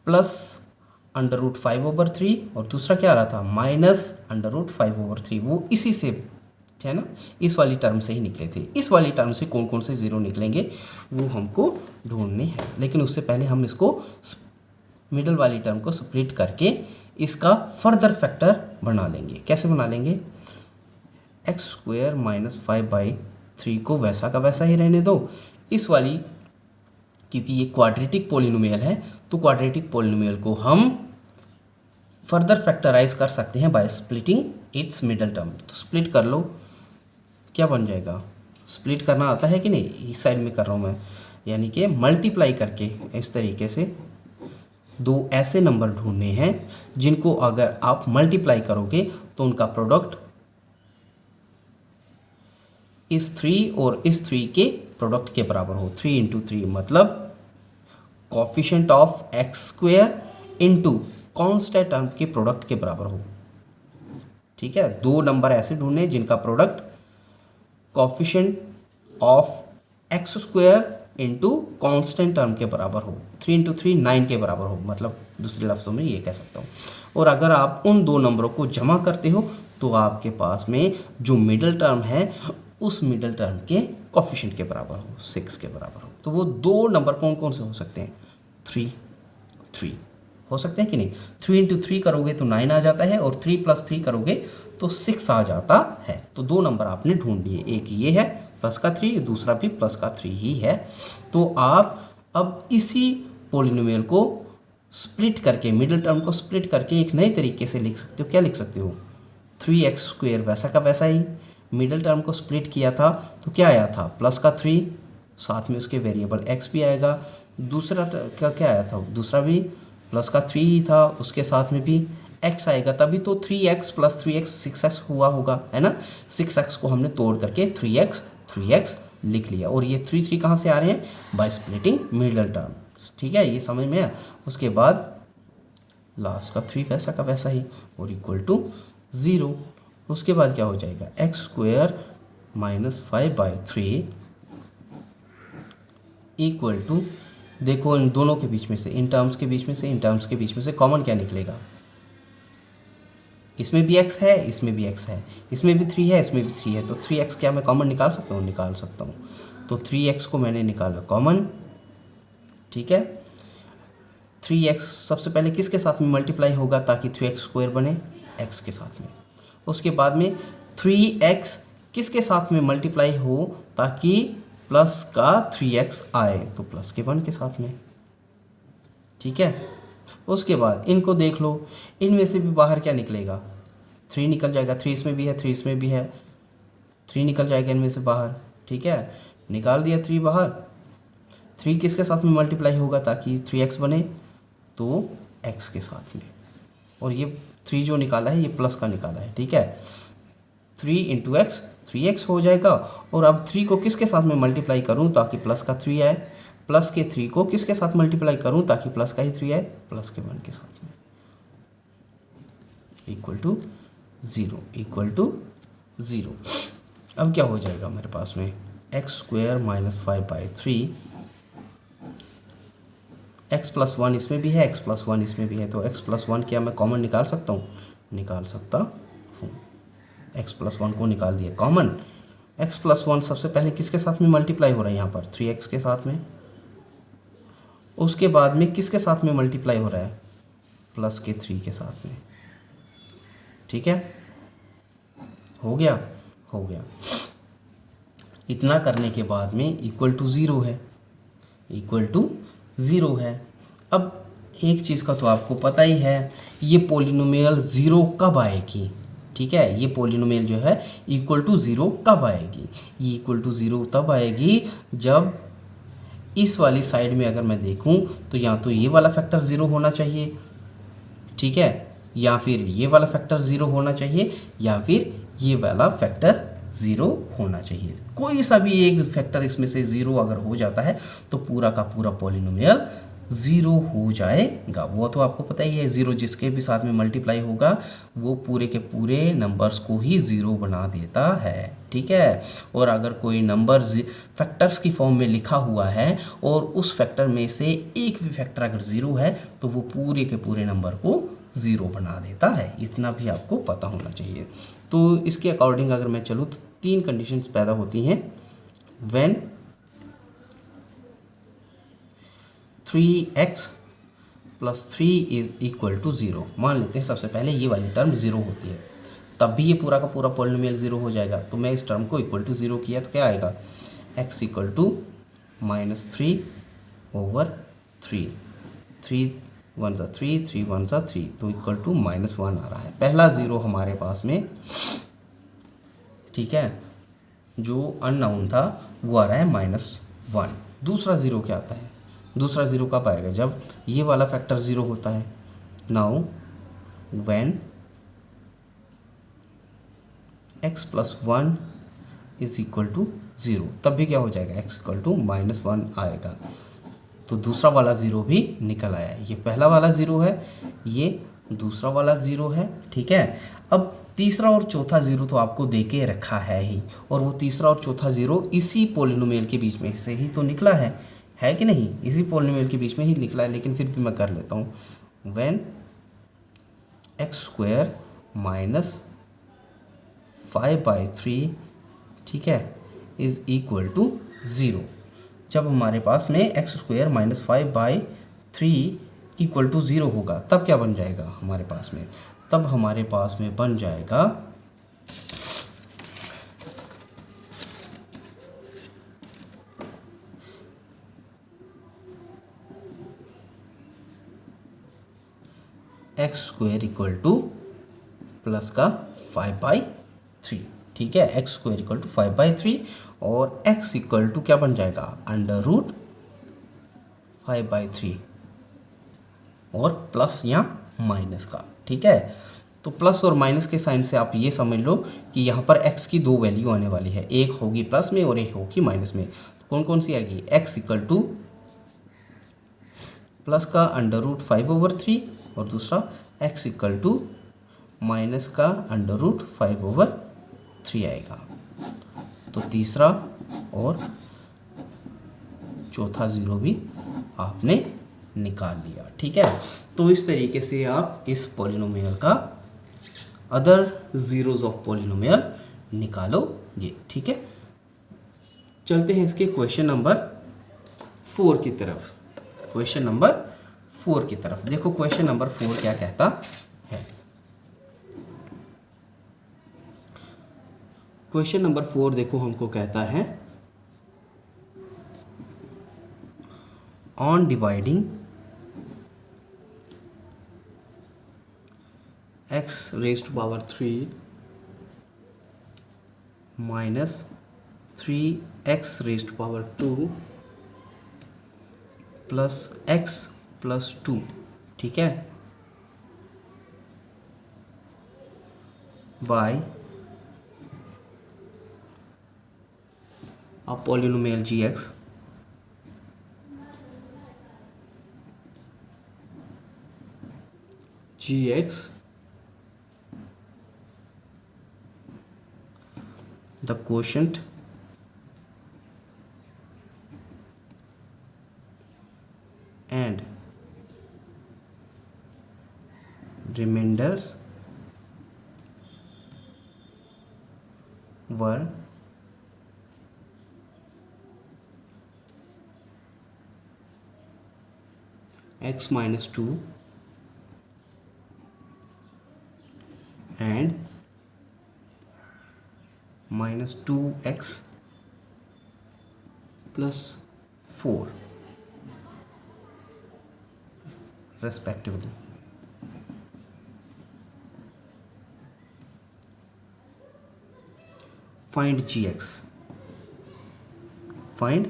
+√5/3, और दूसरा क्या रहा था, -√5/3। वो इसी से है ना, इस वाली टर्म से ही निकले थे। इस वाली टर्म से कौन कौन से ज़ीरो निकलेंगे वो हमको ढूंढने हैं, लेकिन उससे पहले हम इसको मिडल वाली टर्म को स्प्लिट करके इसका फर्दर फैक्टर बना लेंगे। कैसे बना लेंगे, x² - 5/3 को वैसा का वैसा ही रहने दो, इस वाली क्योंकि ये क्वाड्रेटिक पॉलिनोमियल है, तो क्वाड्रेटिक पॉलिनोमियल को हम फर्दर फैक्टराइज कर सकते हैं by splitting it's middle term. तो स्प्लिट कर लो, क्या बन जाएगा, स्प्लिट करना आता है कि नहीं, इस साइड में कर रहा हूँ मैं, यानी कि मल्टीप्लाई करके इस तरीके से दो ऐसे नंबर ढूंढने हैं जिनको अगर आप मल्टीप्लाई करोगे तो उनका प्रोडक्ट इस 3 और इस 3 के प्रोडक्ट के बराबर हो। 3 इंटू 3 मतलब coefficient of x square into constant term के प्रोडक्ट के बराबर हो। ठीक है, दो नंबर ऐसे ढूंढने जिनका product coefficient of x square into constant term के बराबर हो। 3 इंटू 3 9 के बराबर हो, मतलब दूसरे लफ्ज़ों में ये कह सकता हूँ। और अगर आप उन दो नंबरों को जमा करते हो तो आपके पास में जो मिडल टर्म है उस मिडल टर्म के कोफिशिएंट के बराबर हो, 6 के बराबर हो। तो वो दो नंबर कौन कौन से हो सकते हैं, 3 हो सकते हैं कि नहीं। 3 इंटू 3 करोगे तो 9 आ जाता है और 3 प्लस 3 करोगे तो 6 आ जाता है। तो दो नंबर आपने ढूंढ लिए, एक ये है प्लस का 3, दूसरा भी प्लस का 3 ही है। तो आप अब इसी पॉलिनोमियल को स्प्लिट करके, मिडिल टर्म को स्प्लिट करके एक नए तरीके से लिख सकते हो। क्या लिख सकते हो, 3x स्क्वेयर वैसा का वैसा ही, मिडिल टर्म को स्प्लिट किया था तो क्या आया था, प्लस का 3, साथ में उसके वेरिएबल x भी आएगा। दूसरा क्या आया था, दूसरा भी प्लस का 3 ही था, उसके साथ में भी x आएगा, तभी तो 3x प्लस 3x 6x हुआ होगा, है ना। 6x को हमने तोड़ करके 3x लिख लिया। और ये 3 कहाँ से आ रहे हैं, बाय स्प्लिटिंग मिडिल टर्म। ठीक है, ये समझ में आया। उसके बाद लास्ट का 3 वैसा का वैसा ही और इक्वल टू 0। उसके बाद क्या हो जाएगा, x square minus 5/3 equal to, देखो इन दोनों के बीच में से, इन टर्म्स के बीच में से, इन टर्म्स के बीच में से कॉमन क्या निकलेगा, इसमें भी x है, इसमें भी x है, इसमें भी 3 है, इसमें भी 3 है। तो 3x क्या मैं कॉमन निकाल सकता हूँ, निकाल सकता हूँ। तो 3x को मैंने निकाला कॉमन। ठीक है, 3x सबसे पहले किसके साथ में मल्टीप्लाई होगा ताकि 3x स्क्वायर बने, x के साथ में। उसके बाद में 3x किसके साथ में मल्टीप्लाई हो ताकि प्लस का 3x आए, तो प्लस के 1 के साथ में। ठीक है, उसके बाद इनको देख लो, इनमें से भी बाहर क्या निकलेगा, 3 निकल जाएगा। 3 इसमें भी है, 3 इसमें भी है, 3 निकल जाएगा इनमें से बाहर। ठीक है, निकाल दिया 3 बाहर। 3 किसके साथ में मल्टीप्लाई होगा ताकि 3x बने, तो x के साथ में। और ये 3 जो निकाला है ये प्लस का निकाला है। ठीक है, 3 इंटू एक्स 3x हो जाएगा। और अब 3 को किसके साथ में मल्टीप्लाई करूं ताकि प्लस का 3 आए, प्लस के 3 को किसके साथ मल्टीप्लाई करूं ताकि प्लस का ही 3 आए, प्लस के 1 के साथ में, इक्वल टू 0। अब क्या हो जाएगा मेरे पास में, x square minus 5/3, x plus 1 इसमें भी है, x प्लस 1 इसमें भी है। तो x प्लस 1 क्या मैं कॉमन निकाल सकता हूँ, निकाल सकता हूँ। x प्लस 1 को निकाल दिया कॉमन। x प्लस 1 सबसे पहले किसके साथ में मल्टीप्लाई हो रहा है, यहाँ पर 3x के साथ में। उसके बाद में किसके साथ में मल्टीप्लाई हो रहा है, प्लस के 3 के साथ में। ठीक है, हो गया। इतना करने के बाद में इक्वल टू 0 है। अब एक चीज़ का तो आपको पता ही है, ये पॉलिनोमियल 0 कब आएगी। ठीक है, ये पॉलिनोमियल जो है इक्वल टू 0 कब आएगी, ये इक्वल टू 0 तब आएगी जब इस वाली साइड में अगर मैं देखूं तो या तो ये वाला फैक्टर 0 होना चाहिए, ठीक है, या फिर ये वाला फैक्टर 0 होना चाहिए, या फिर ये वाला फैक्टर 0 होना चाहिए। कोई सा भी एक फैक्टर इसमें से 0 अगर हो जाता है तो पूरा का पूरा पॉलिनोमियल 0 हो जाएगा। वो तो आपको पता ही है, 0 जिसके भी साथ में मल्टीप्लाई होगा वो पूरे के पूरे नंबर्स को ही 0 बना देता है। ठीक है, और अगर कोई नंबर फैक्टर्स की फॉर्म में लिखा हुआ है और उस फैक्टर में से एक भी फैक्टर अगर 0 है तो वो पूरे के पूरे नंबर को 0 बना देता है। इतना भी आपको पता होना चाहिए। तो इसके अकॉर्डिंग अगर मैं चलूँ तो 3 कंडीशंस पैदा होती हैं when 3x plus 3 is equal to 0। मान लेते हैं सबसे पहले ये वाली टर्म 0 होती है, तब भी ये पूरा का पूरा पॉलिनोमियल 0 हो जाएगा। तो मैं इस टर्म को इक्वल टू 0 किया तो क्या आएगा, x इक्वल टू -3 ओवर 3, 3 1 सा 3, 3 1 सा 3, तो इक्वल टू -1 आ रहा है। पहला ज़ीरो हमारे पास में, ठीक है, जो अननाउन था वो आ रहा है -1। दूसरा ज़ीरो क्या आता है? दूसरा ज़ीरो कब आएगा? जब ये वाला फैक्टर ज़ीरो होता है। Now when x + 1 is equal to 0, तब भी क्या हो जाएगा? x इक्वल टू -1 आएगा। तो दूसरा वाला ज़ीरो भी निकल आया। ये पहला वाला ज़ीरो है, ये दूसरा वाला ज़ीरो है, ठीक है। अब तीसरा और चौथा ज़ीरो तो आपको दे के रखा है ही, और वो तीसरा और चौथा ज़ीरो इसी पॉलिनोमियल के बीच में से ही तो निकला है कि नहीं? इसी पॉलिनोमियल के बीच में ही निकला है, लेकिन फिर भी मैं कर लेता हूँ। व्हेन x² - 5/3, ठीक है, इज़ इक्वल टू 0। जब हमारे पास में x² - 5/3 इक्वल टू 0 होगा, तब क्या बन जाएगा हमारे पास में? तब हमारे पास में बन जाएगा x² इक्वल टू प्लस का 5/3, ठीक है। x² इक्वल टू 5/3 और x इक्वल टू क्या बन जाएगा? √5/3 और प्लस या माइनस का, ठीक है। तो प्लस और माइनस के साइन से आप ये समझ लो कि यहाँ पर x की दो वैल्यू आने वाली है, एक होगी प्लस में और एक होगी माइनस में। तो कौन कौन सी आएगी? x इक्वल टू प्लस का √5/3 और दूसरा x इक्वल टू माइनस का √5/3 आएगा। तो तीसरा और चौथा ज़ीरो भी आपने निकाल लिया, ठीक है। तो इस तरीके से आप इस पॉलिनोमियल का अदर ज़ीरोज़ ऑफ पॉलिनोमियल निकालोगे, ठीक है। चलते हैं इसके क्वेश्चन नंबर 4 की तरफ। क्वेश्चन नंबर 4 की तरफ देखो, क्वेश्चन नंबर 4 क्या कहता है। क्वेश्चन नंबर 4 देखो हमको कहता है, on dividing x⁻³ - 3x⁻² plus x + 2, ठीक है, bye a polynomial gx the quotient and remainders were x-2 and -2x + 4 respectively. Find gx, find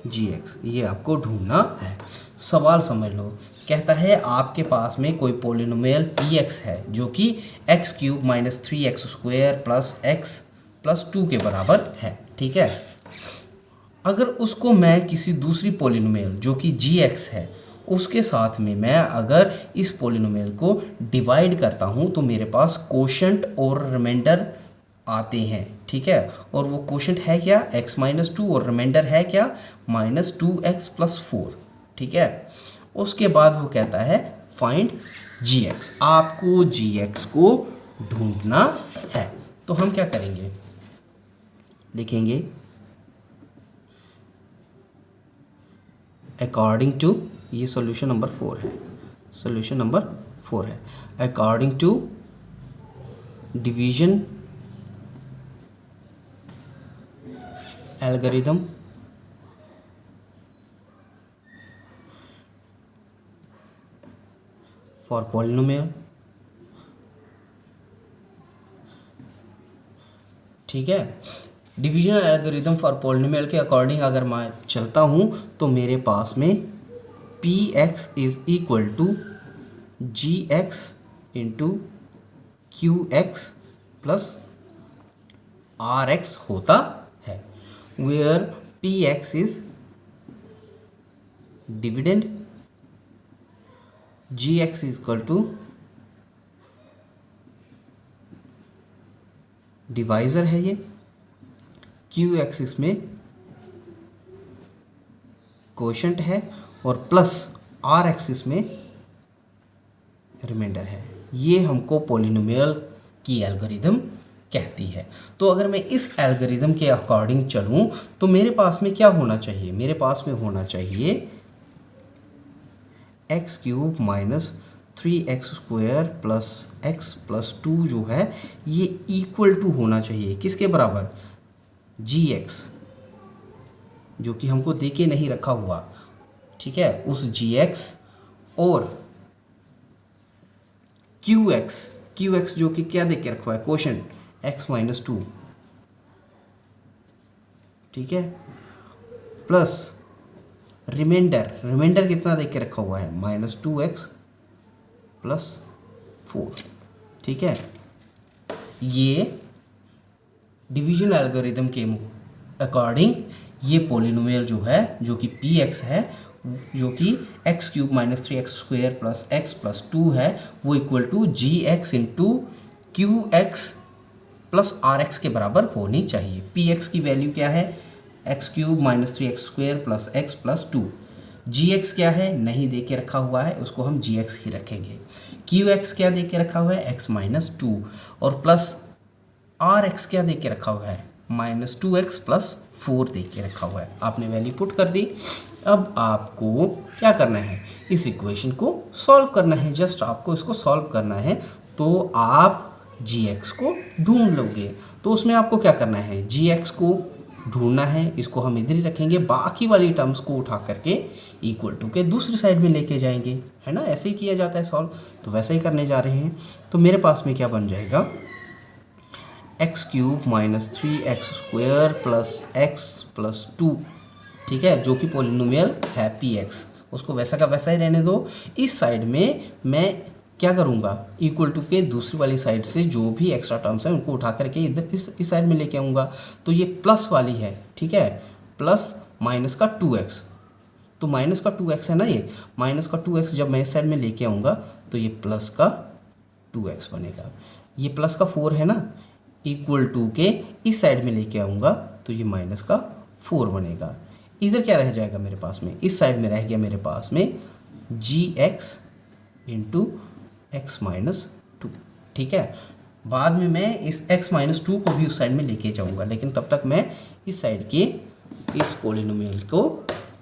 gx, ये आपको ढूंढना है। सवाल समझ लो, कहता है आपके पास में कोई पॉलिनोमियल px है जो कि x³ - 3x² + x + 2 के बराबर है, ठीक है। अगर उसको मैं किसी दूसरी पॉलिनोमियल जो कि gx है उसके साथ में मैं अगर इस पॉलिनोमियल को डिवाइड करता हूँ तो मेरे पास कोशेंट और रिमाइंडर आते हैं, ठीक है। और वो कोशेंट है क्या? x-2 और रिमाइंडर है क्या? -2x + 4, ठीक है। उसके बाद वो कहता है फाइंड gx, आपको gx को ढूंढना है। तो हम क्या करेंगे, लिखेंगे अकॉर्डिंग टू, ये सॉल्यूशन नंबर 4 है, सॉल्यूशन नंबर 4 है। According to division algorithm for polynomial, ठीक है। डिवीजन एल्गोरिदम फॉर पॉलिनोमियल के अकॉर्डिंग अगर मैं चलता हूँ तो मेरे पास में P x is equal to ji x into Q x plus are x होता है, where P x is dividend, G x is equal to divisor है ये, क्यू एक्स इसमें कोशेंट है और प्लस आर एक्स इसमें रिमाइंडर है। ये हमको पॉलिनोमियल की एल्गोरिदम कहती है। तो अगर मैं इस एल्गोरिदम के अकॉर्डिंग चलूं तो मेरे पास में क्या होना चाहिए, मेरे पास में होना चाहिए x cube minus 3x² plus x plus 2 जो है ये इक्वल टू होना चाहिए किसके बराबर, जी एक्स, जो कि हमको दे के नहीं रखा हुआ, ठीक है, उस जी एक्स और क्यू एक्स जो कि क्या दे के रखा हुआ है, क्वोशेंट x माइनस 2, ठीक है, प्लस रिमाइंडर कितना दे के रखा हुआ है, -2x प्लस 4, ठीक है। ये डिवीजन एल्गोरिदम के अकॉर्डिंग ये पॉलिनोमियल जो है, जो कि पी एक्स है, जो कि x cube minus 3x² plus x plus 2 है, वो equal to ji x into Q x plus are x के बराबर होनी चाहिए। पी एक्स की वैल्यू क्या है, x cube minus 3x² plus x plus 2, जी एक्स क्या है नहीं दे के रखा हुआ है, उसको हम जी एक्स ही रखेंगे। क्यू एक्स क्या दे के रखा हुआ है, एक्स माइनस 2, और प्लस आर एक्स क्या दे के रखा हुआ है, -2x प्लस 4 दे के रखा हुआ है। आपने वैल्यू पुट कर दी। अब आपको क्या करना है, इस इक्वेशन को सॉल्व करना है, जस्ट आपको इसको सॉल्व करना है। तो आप जी एक्स को ढूंढ लोगे, तो उसमें आपको क्या करना है, जी एक्स को ढूंढना है, इसको हम इधर ही रखेंगे, बाकी वाली टर्म्स को उठा करके इक्वल टू के दूसरी साइड में लेके जाएंगे, है ना, ऐसे ही किया जाता है सॉल्व। तो वैसे ही करने जा रहे हैं। तो मेरे पास में क्या बन जाएगा, x cube minus 3x² plus x plus 2, ठीक है, जो कि पॉलिनोमियल है पी एक्स, उसको वैसा का वैसा ही रहने दो। इस साइड में मैं क्या करूँगा, इक्वल टू के दूसरी वाली साइड से जो भी एक्स्ट्रा टर्म्स हैं उनको उठा करके इधर इस साइड में लेके आऊँगा। तो ये प्लस वाली है, ठीक है, प्लस माइनस का 2x, तो माइनस का 2x है ना, ये माइनस का 2x जब मैं इस साइड में लेके आऊँगा तो ये प्लस का 2x बनेगा। ये प्लस का 4 है ना, इक्वल टू के इस साइड में लेके आऊँगा तो ये माइनस का 4 बनेगा। इधर क्या रह जाएगा मेरे पास में, इस साइड में रह गया मेरे पास में जी एक्स इंटू एक्स माइनस 2, ठीक है। बाद में मैं इस x माइनस 2 को भी उस साइड में लेके जाऊंगा, लेकिन तब तक मैं इस साइड के इस पॉलिनोमियल को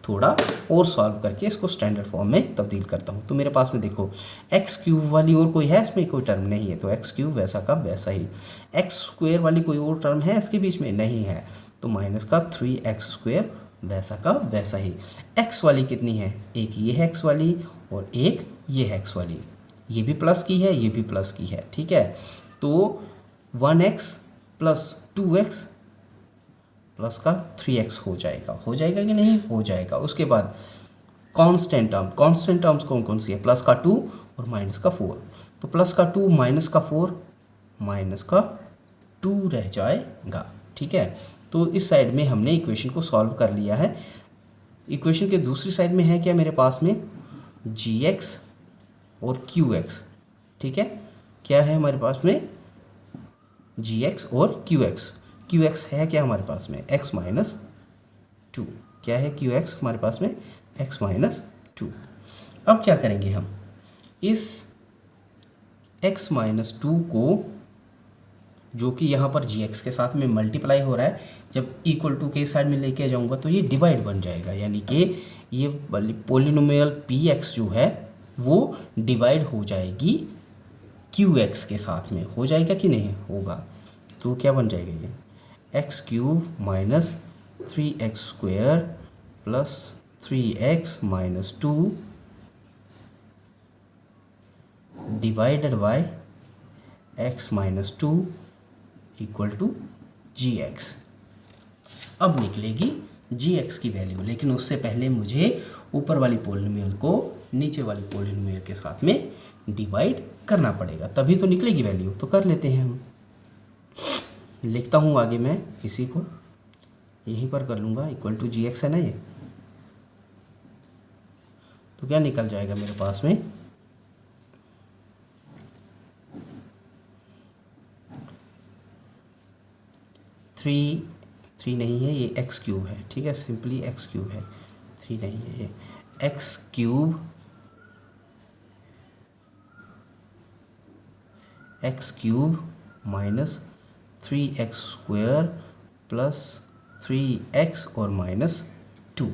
थोड़ा और सॉल्व करके इसको स्टैंडर्ड फॉर्म में तब्दील करता हूँ। तो मेरे पास में देखो एक्स क्यूब वाली और कोई है इसमें, कोई टर्म नहीं है, तो एक्स क्यूब वैसा का वैसा ही। एक्स स्क्वायर वाली कोई और टर्म है इसके बीच में, नहीं है, तो माइनस का 3x² वैसा का वैसा ही। एक्स वाली कितनी है, एक ये है एक्स वाली और एक ये है एक्स वाली, ये भी प्लस की है, ये भी प्लस की है, ठीक है। तो 1x प्लस 2x प्लस का 3x हो जाएगा कि नहीं, हो जाएगा। उसके बाद कांस्टेंट टर्म्स कौन कौन सी है, प्लस का 2 और माइनस का 4, तो प्लस का 2 माइनस का 4 माइनस का 2 रह जाएगा, ठीक है। तो इस साइड में हमने इक्वेशन को सॉल्व कर लिया है। इक्वेशन के दूसरी साइड में है क्या मेरे पास में, जी एक्स और क्यू एक्स, ठीक है, क्या है हमारे पास में, जी एक्स और क्यू एक्स है क्या हमारे पास में, एक्स माइनस 2, क्या है क्यू एक्स हमारे पास में, एक्स माइनस 2। अब क्या करेंगे हम, इस एक्स माइनस 2 को, जो कि यहाँ पर जी एक्स के साथ में मल्टीप्लाई हो रहा है, जब इक्वल टू के साइड में लेके जाऊँगा तो ये डिवाइड बन जाएगा, यानी कि ये पॉलिनोमियल पी एक्स जो है वो डिवाइड हो जाएगी क्यू एक्स के साथ में, हो जाएगा कि नहीं होगा। तो क्या बन जाएगा ये, x cube minus 3x² plus 3x minus 2 divided by x minus 2 equal to gx। अब निकलेगी gx की वैल्यू, लेकिन उससे पहले मुझे ऊपर वाली पोलिनोमियल को नीचे वाली पोलिनोमियल के साथ में डिवाइड करना पड़ेगा, तभी तो निकलेगी वैल्यू। तो कर लेते हैं हम। लिखता हूँ आगे मैं इसी को यहीं पर कर लूँगा, इक्वल टू gx है ना ये, तो क्या निकल जाएगा मेरे पास में 3 नहीं है, ये एक्स क्यूब है, ठीक है, सिंपली एक्स क्यूब है, 3 नहीं है, ये x cube minus 3x square plus 3x और माइनस 2।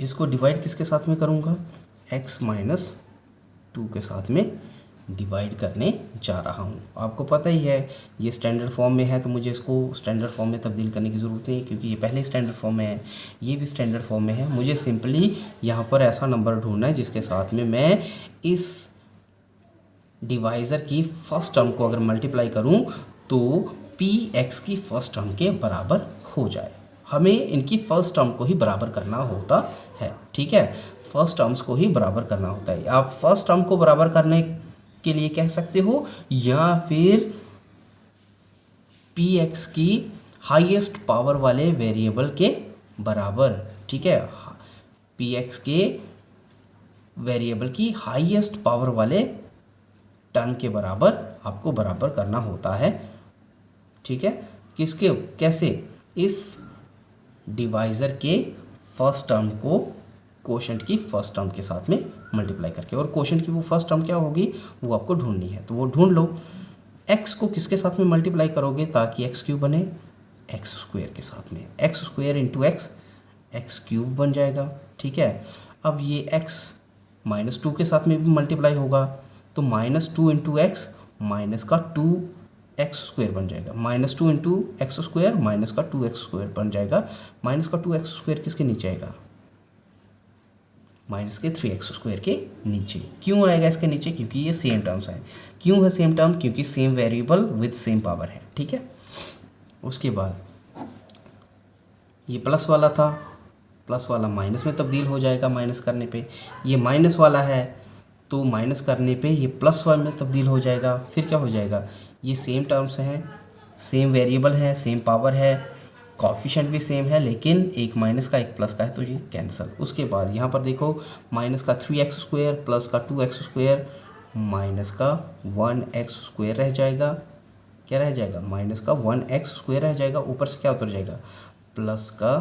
इसको डिवाइड किसके साथ में करूँगा, x माइनस 2 के साथ में डिवाइड करने जा रहा हूँ। आपको पता ही है ये स्टैंडर्ड फॉर्म में है, तो मुझे इसको स्टैंडर्ड फॉर्म में तब्दील करने की ज़रूरत नहीं है, क्योंकि ये पहले ही स्टैंडर्ड फॉर्म में है, ये भी स्टैंडर्ड फॉर्म में है। मुझे सिंपली यहाँ पर ऐसा नंबर ढूंढना है जिसके साथ में मैं इस डिवाइज़र की फर्स्ट टर्म को अगर मल्टीप्लाई करूँ तो px की फर्स्ट टर्म के बराबर हो जाए। हमें इनकी फर्स्ट टर्म को ही बराबर करना होता है, ठीक है, फर्स्ट टर्म्स को ही बराबर करना होता है। आप फर्स्ट टर्म को बराबर करने के लिए कह सकते हो, या फिर px की हाईएस्ट पावर वाले वेरिएबल के बराबर, ठीक है, px के वेरिएबल की हाईएस्ट पावर वाले टर्म के बराबर आपको बराबर करना होता है, ठीक है। किसके, कैसे, इस डिवाइज़र के फर्स्ट टर्म को कोशेंट की फर्स्ट टर्म के साथ में मल्टीप्लाई करके, और कोशेंट की वो फर्स्ट टर्म क्या होगी वो आपको ढूंढनी है, तो वो ढूंढ लो। x को किसके साथ में मल्टीप्लाई करोगे ताकि एक्स क्यूब बने, एक्स स्क्वायर के साथ में, x square into x cube बन जाएगा, ठीक है। अब ये x माइनस 2 के साथ में भी मल्टीप्लाई होगा, तो माइनस 2 इंटू एक्स माइनस का 2x स्क्वायर बन जाएगा, minus 2 into x square minus का 2x स्क्वायर बन जाएगा। माइनस का 2x स्क्वायर किसके नीचे आएगा, माइनस के 3x स्क्वायर के नीचे। क्यों आएगा इसके नीचे, क्योंकि ये सेम टर्म्स हैं। क्यों है सेम टर्म, क्योंकि same variable with same power है, ठीक है। उसके बाद ये प्लस वाला था, प्लस वाला माइनस में तब्दील हो जाएगा माइनस करने पे, ये माइनस वाला है तो माइनस करने पे ये प्लस वन में तब्दील हो जाएगा। फिर क्या हो जाएगा, ये सेम टर्म्स हैं, सेम वेरिएबल है, सेम पावर है, कॉफिशेंट भी सेम है, लेकिन एक माइनस का एक प्लस का है तो ये कैंसिल। उसके बाद यहाँ पर देखो माइनस का 3x स्क्वायर प्लस का 2x स्क्वायर माइनस का 1x स्क्वायर रह जाएगा, क्या रह जाएगा, माइनस का 1x स्क्वायर रह जाएगा, ऊपर से क्या उतर जाएगा, प्लस का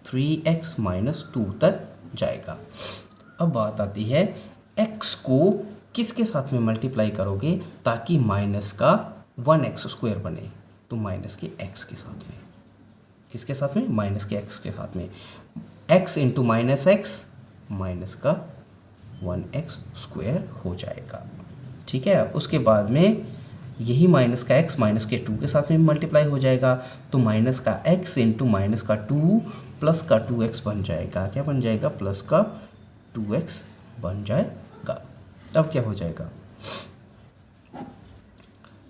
3x माइनस 2 उतर जाएगा। अब बात आती है x को किसके साथ में मल्टीप्लाई करोगे ताकि माइनस का 1x स्क्वायर बने, तो माइनस के x के साथ में, किसके साथ में, माइनस के x के साथ में, x into minus x minus का 1x स्क्वायर हो जाएगा, ठीक है। उसके बाद में यही माइनस का x माइनस के 2 के साथ में मल्टीप्लाई हो जाएगा, तो माइनस का x इंटू माइनस का 2 प्लस का 2x बन जाएगा, क्या बन जाएगा, प्लस का 2x बन जाएगा। अब क्या हो जाएगा,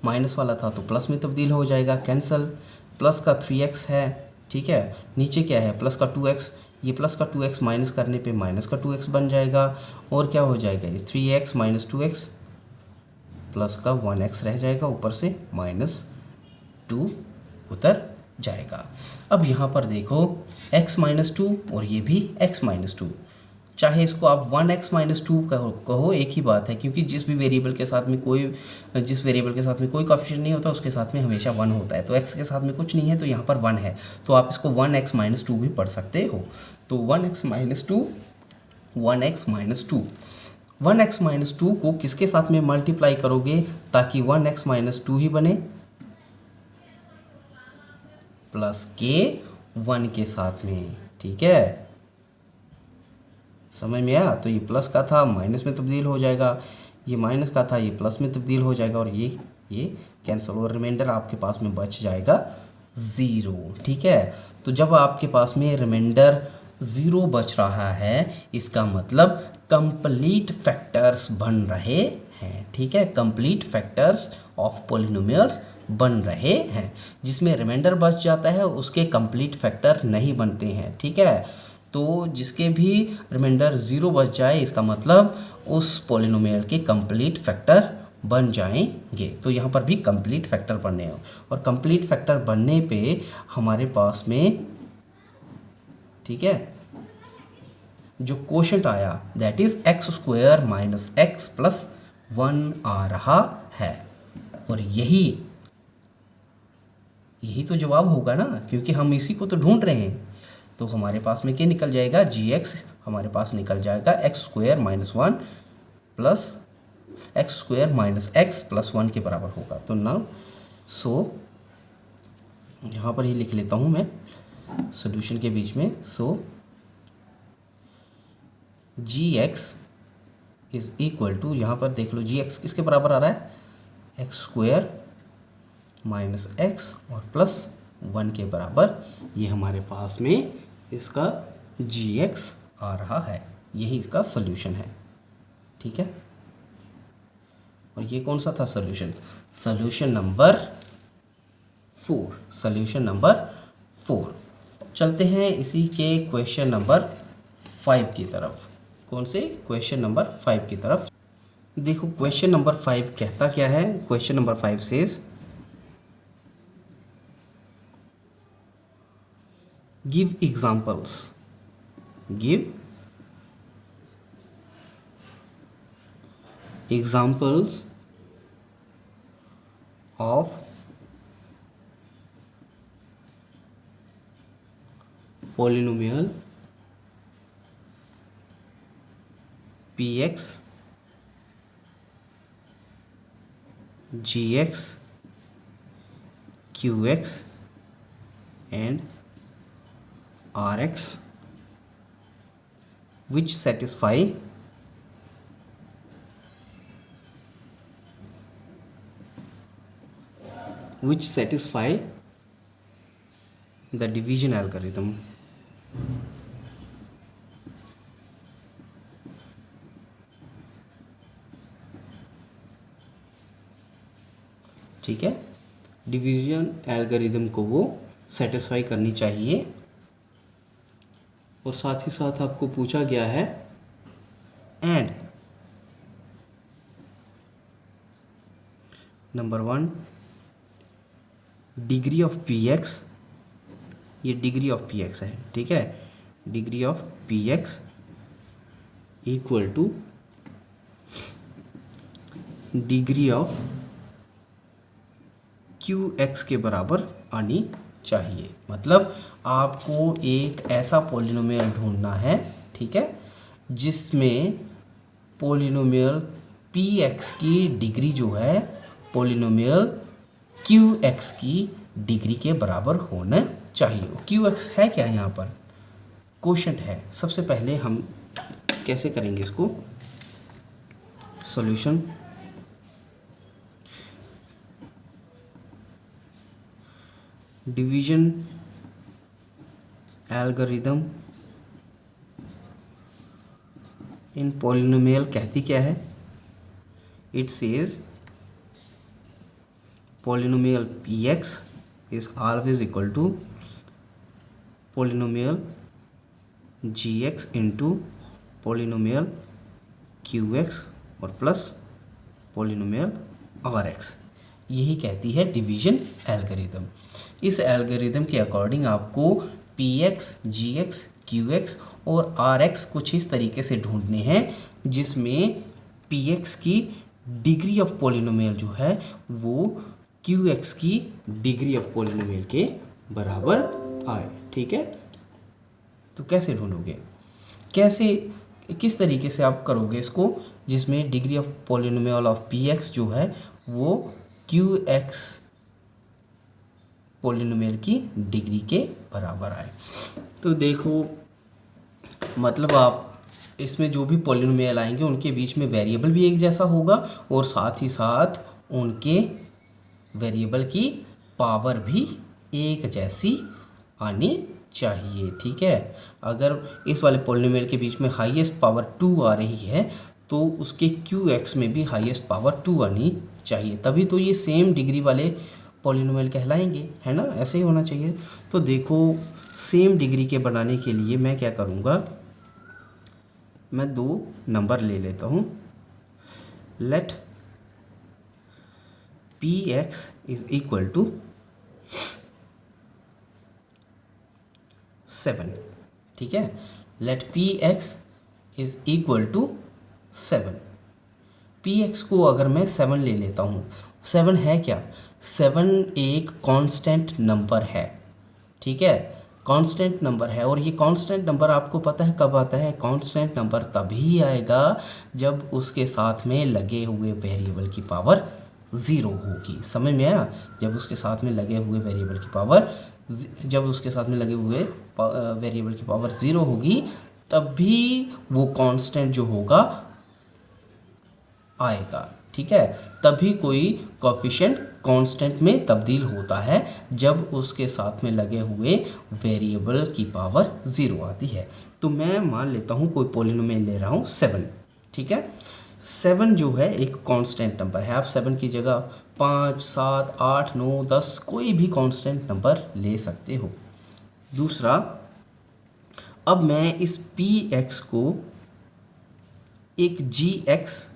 माइनस वाला था तो प्लस में तब्दील हो जाएगा, कैंसल। प्लस का 3x है, ठीक है, नीचे क्या है, प्लस का 2x, ये प्लस का 2x माइनस करने पे माइनस का 2x बन जाएगा, और क्या हो जाएगा, ये 3x माइनस 2x प्लस का 1x रह जाएगा, ऊपर से माइनस 2 उतर जाएगा। अब यहाँ पर देखो x माइनस 2 और ये भी x माइनस 2, चाहे इसको आप 1x माइनस 2 कहो एक ही बात है, क्योंकि जिस वेरिएबल के साथ में कोई कॉफिशिएंट नहीं होता उसके साथ में हमेशा 1 होता है, तो x के साथ में कुछ नहीं है तो यहाँ पर 1 है, तो आप इसको 1x माइनस 2 भी पढ़ सकते हो। तो 1x माइनस 2 को किसके साथ में मल्टीप्लाई करोगे ताकि 1x माइनस 2 ही बने, प्लस के 1 के साथ में, ठीक है, समझ में आया। तो ये प्लस का था माइनस में तब्दील हो जाएगा, ये माइनस का था ये प्लस में तब्दील हो जाएगा, और ये कैंसिल, और रिमाइंडर आपके पास में बच जाएगा 0, ठीक है। तो जब आपके पास में रिमाइंडर 0 बच रहा है, इसका मतलब कंप्लीट फैक्टर्स बन रहे हैं, ठीक है, कंप्लीट फैक्टर्स ऑफ पॉलिनोमियल्स बन रहे हैं। जिसमें रिमाइंडर बच जाता है उसके कंप्लीट फैक्टर नहीं बनते हैं, ठीक है। तो जिसके भी रिमाइंडर 0 बच जाए इसका मतलब उस पॉलिनोमियल के कंप्लीट फैक्टर बन जाएंगे। तो यहाँ पर भी कंप्लीट फैक्टर बनने हैं और कंप्लीट फैक्टर बनने पे हमारे पास में, ठीक है, जो क्वोशंट आया that is x² minus x plus 1 आ रहा है। और यही तो जवाब होगा ना, क्योंकि हम इसी को तो ढूंढ रहे हैं। तो हमारे पास में क्या निकल जाएगा, gx हमारे पास निकल जाएगा x² minus 1 plus x² minus x plus 1 के बराबर होगा। तो नाउ यहाँ पर ही लिख लेता हूँ मैं सोल्यूशन के बीच में। gx इज इक्वल टू, यहाँ पर देख लो gx किसके बराबर आ रहा है, x² माइनस x और प्लस 1 के बराबर। ये हमारे पास में इसका gx आ रहा है, यही इसका सोल्यूशन है, ठीक है। और ये कौन सा था सोल्यूशन, सोल्यूशन नंबर 4। चलते हैं इसी के क्वेश्चन नंबर 5 की तरफ। कौन से, क्वेश्चन नंबर 5 की तरफ। देखो क्वेश्चन नंबर 5 कहता क्या है। Question number 5 says give examples, give examples of polynomial px, gx, qx and rx which satisfy the division algorithm. ठीक है, डिवीजन एल्गोरिदम को वो सेटिस्फाई करनी चाहिए। और साथ ही साथ आपको पूछा गया है and number 1 degree of px, ये डिग्री ऑफ px है, ठीक है, degree of px equal to degree of qx के बराबर आनी चाहिए। मतलब आपको एक ऐसा पॉलिनोमियल ढूंढना है, ठीक है, जिसमें पॉलिनोमियल px की डिग्री जो है पॉलिनोमियल qx की डिग्री के बराबर होना चाहिए। qx है क्या, यहाँ पर क्वोशंट है। सबसे पहले हम कैसे करेंगे इसको सॉल्यूशन। डिवीजन एल्गोरिदम इन पॉलिनोमियल कहती क्या है, it says polynomial px is always equal to polynomial gx into polynomial qx और प्लस polynomial rx। यही कहती है डिवीजन एल्गोरिदम। इस एल्गोरिदम के अकॉर्डिंग आपको px, gx, qx और rx कुछ इस तरीके से ढूंढने हैं जिसमें px की डिग्री ऑफ पॉलिनोमियल जो है वो qx की डिग्री ऑफ पॉलिनोमियल के बराबर आए, ठीक है। तो कैसे ढूंढोगे, कैसे, किस तरीके से आप करोगे इसको, जिसमें degree of polynomial of px जो है वो qx पॉलिनोमियल की डिग्री के बराबर आए। तो देखो मतलब आप इसमें जो भी पॉलिनोमियल आएंगे उनके बीच में वेरिएबल भी एक जैसा होगा और साथ ही साथ उनके वेरिएबल की पावर भी एक जैसी आनी चाहिए, ठीक है। अगर इस वाले पॉलिनोमियल के बीच में हाईएस्ट पावर 2 आ रही है तो उसके क्यू एक्स में भी हाईएस्ट पावर 2 आनी चाहिए, तभी तो ये सेम डिग्री वाले पॉलिनोमियल कहलाएंगे, है ना। ऐसे ही होना चाहिए। तो देखो सेम डिग्री के बनाने के लिए मैं क्या करूँगा, मैं 2 नंबर ले लेता हूँ। Let P x is equal to 7, ठीक है। Let P x is equal to 7। P x को अगर मैं 7 ले लेता हूँ, 7 है क्या, 7 एक कांस्टेंट नंबर है, ठीक है, कांस्टेंट नंबर है। और ये कांस्टेंट नंबर आपको पता है कब आता है, कांस्टेंट नंबर तभी आएगा जब उसके साथ में लगे हुए वेरिएबल की पावर 0 होगी। समझ में आया, जब उसके साथ में लगे हुए वेरिएबल की पावर वेरिएबल की पावर 0 होगी, तभी वो कांस्टेंट जो होगा आएगा, ठीक है। तभी कोई कोएफिशिएंट कांस्टेंट में तब्दील होता है जब उसके साथ में लगे हुए वेरिएबल की पावर 0 आती है। तो मैं मान लेता हूँ कोई पॉलिनोमियल ले रहा हूँ 7, ठीक है। 7 जो है एक कांस्टेंट नंबर है। आप 7 की जगह 5, 7, 8, 9, 10 कोई भी कांस्टेंट नंबर ले सकते हो। दूसरा, अब मैं इस पी एक्स को एक जी एक्स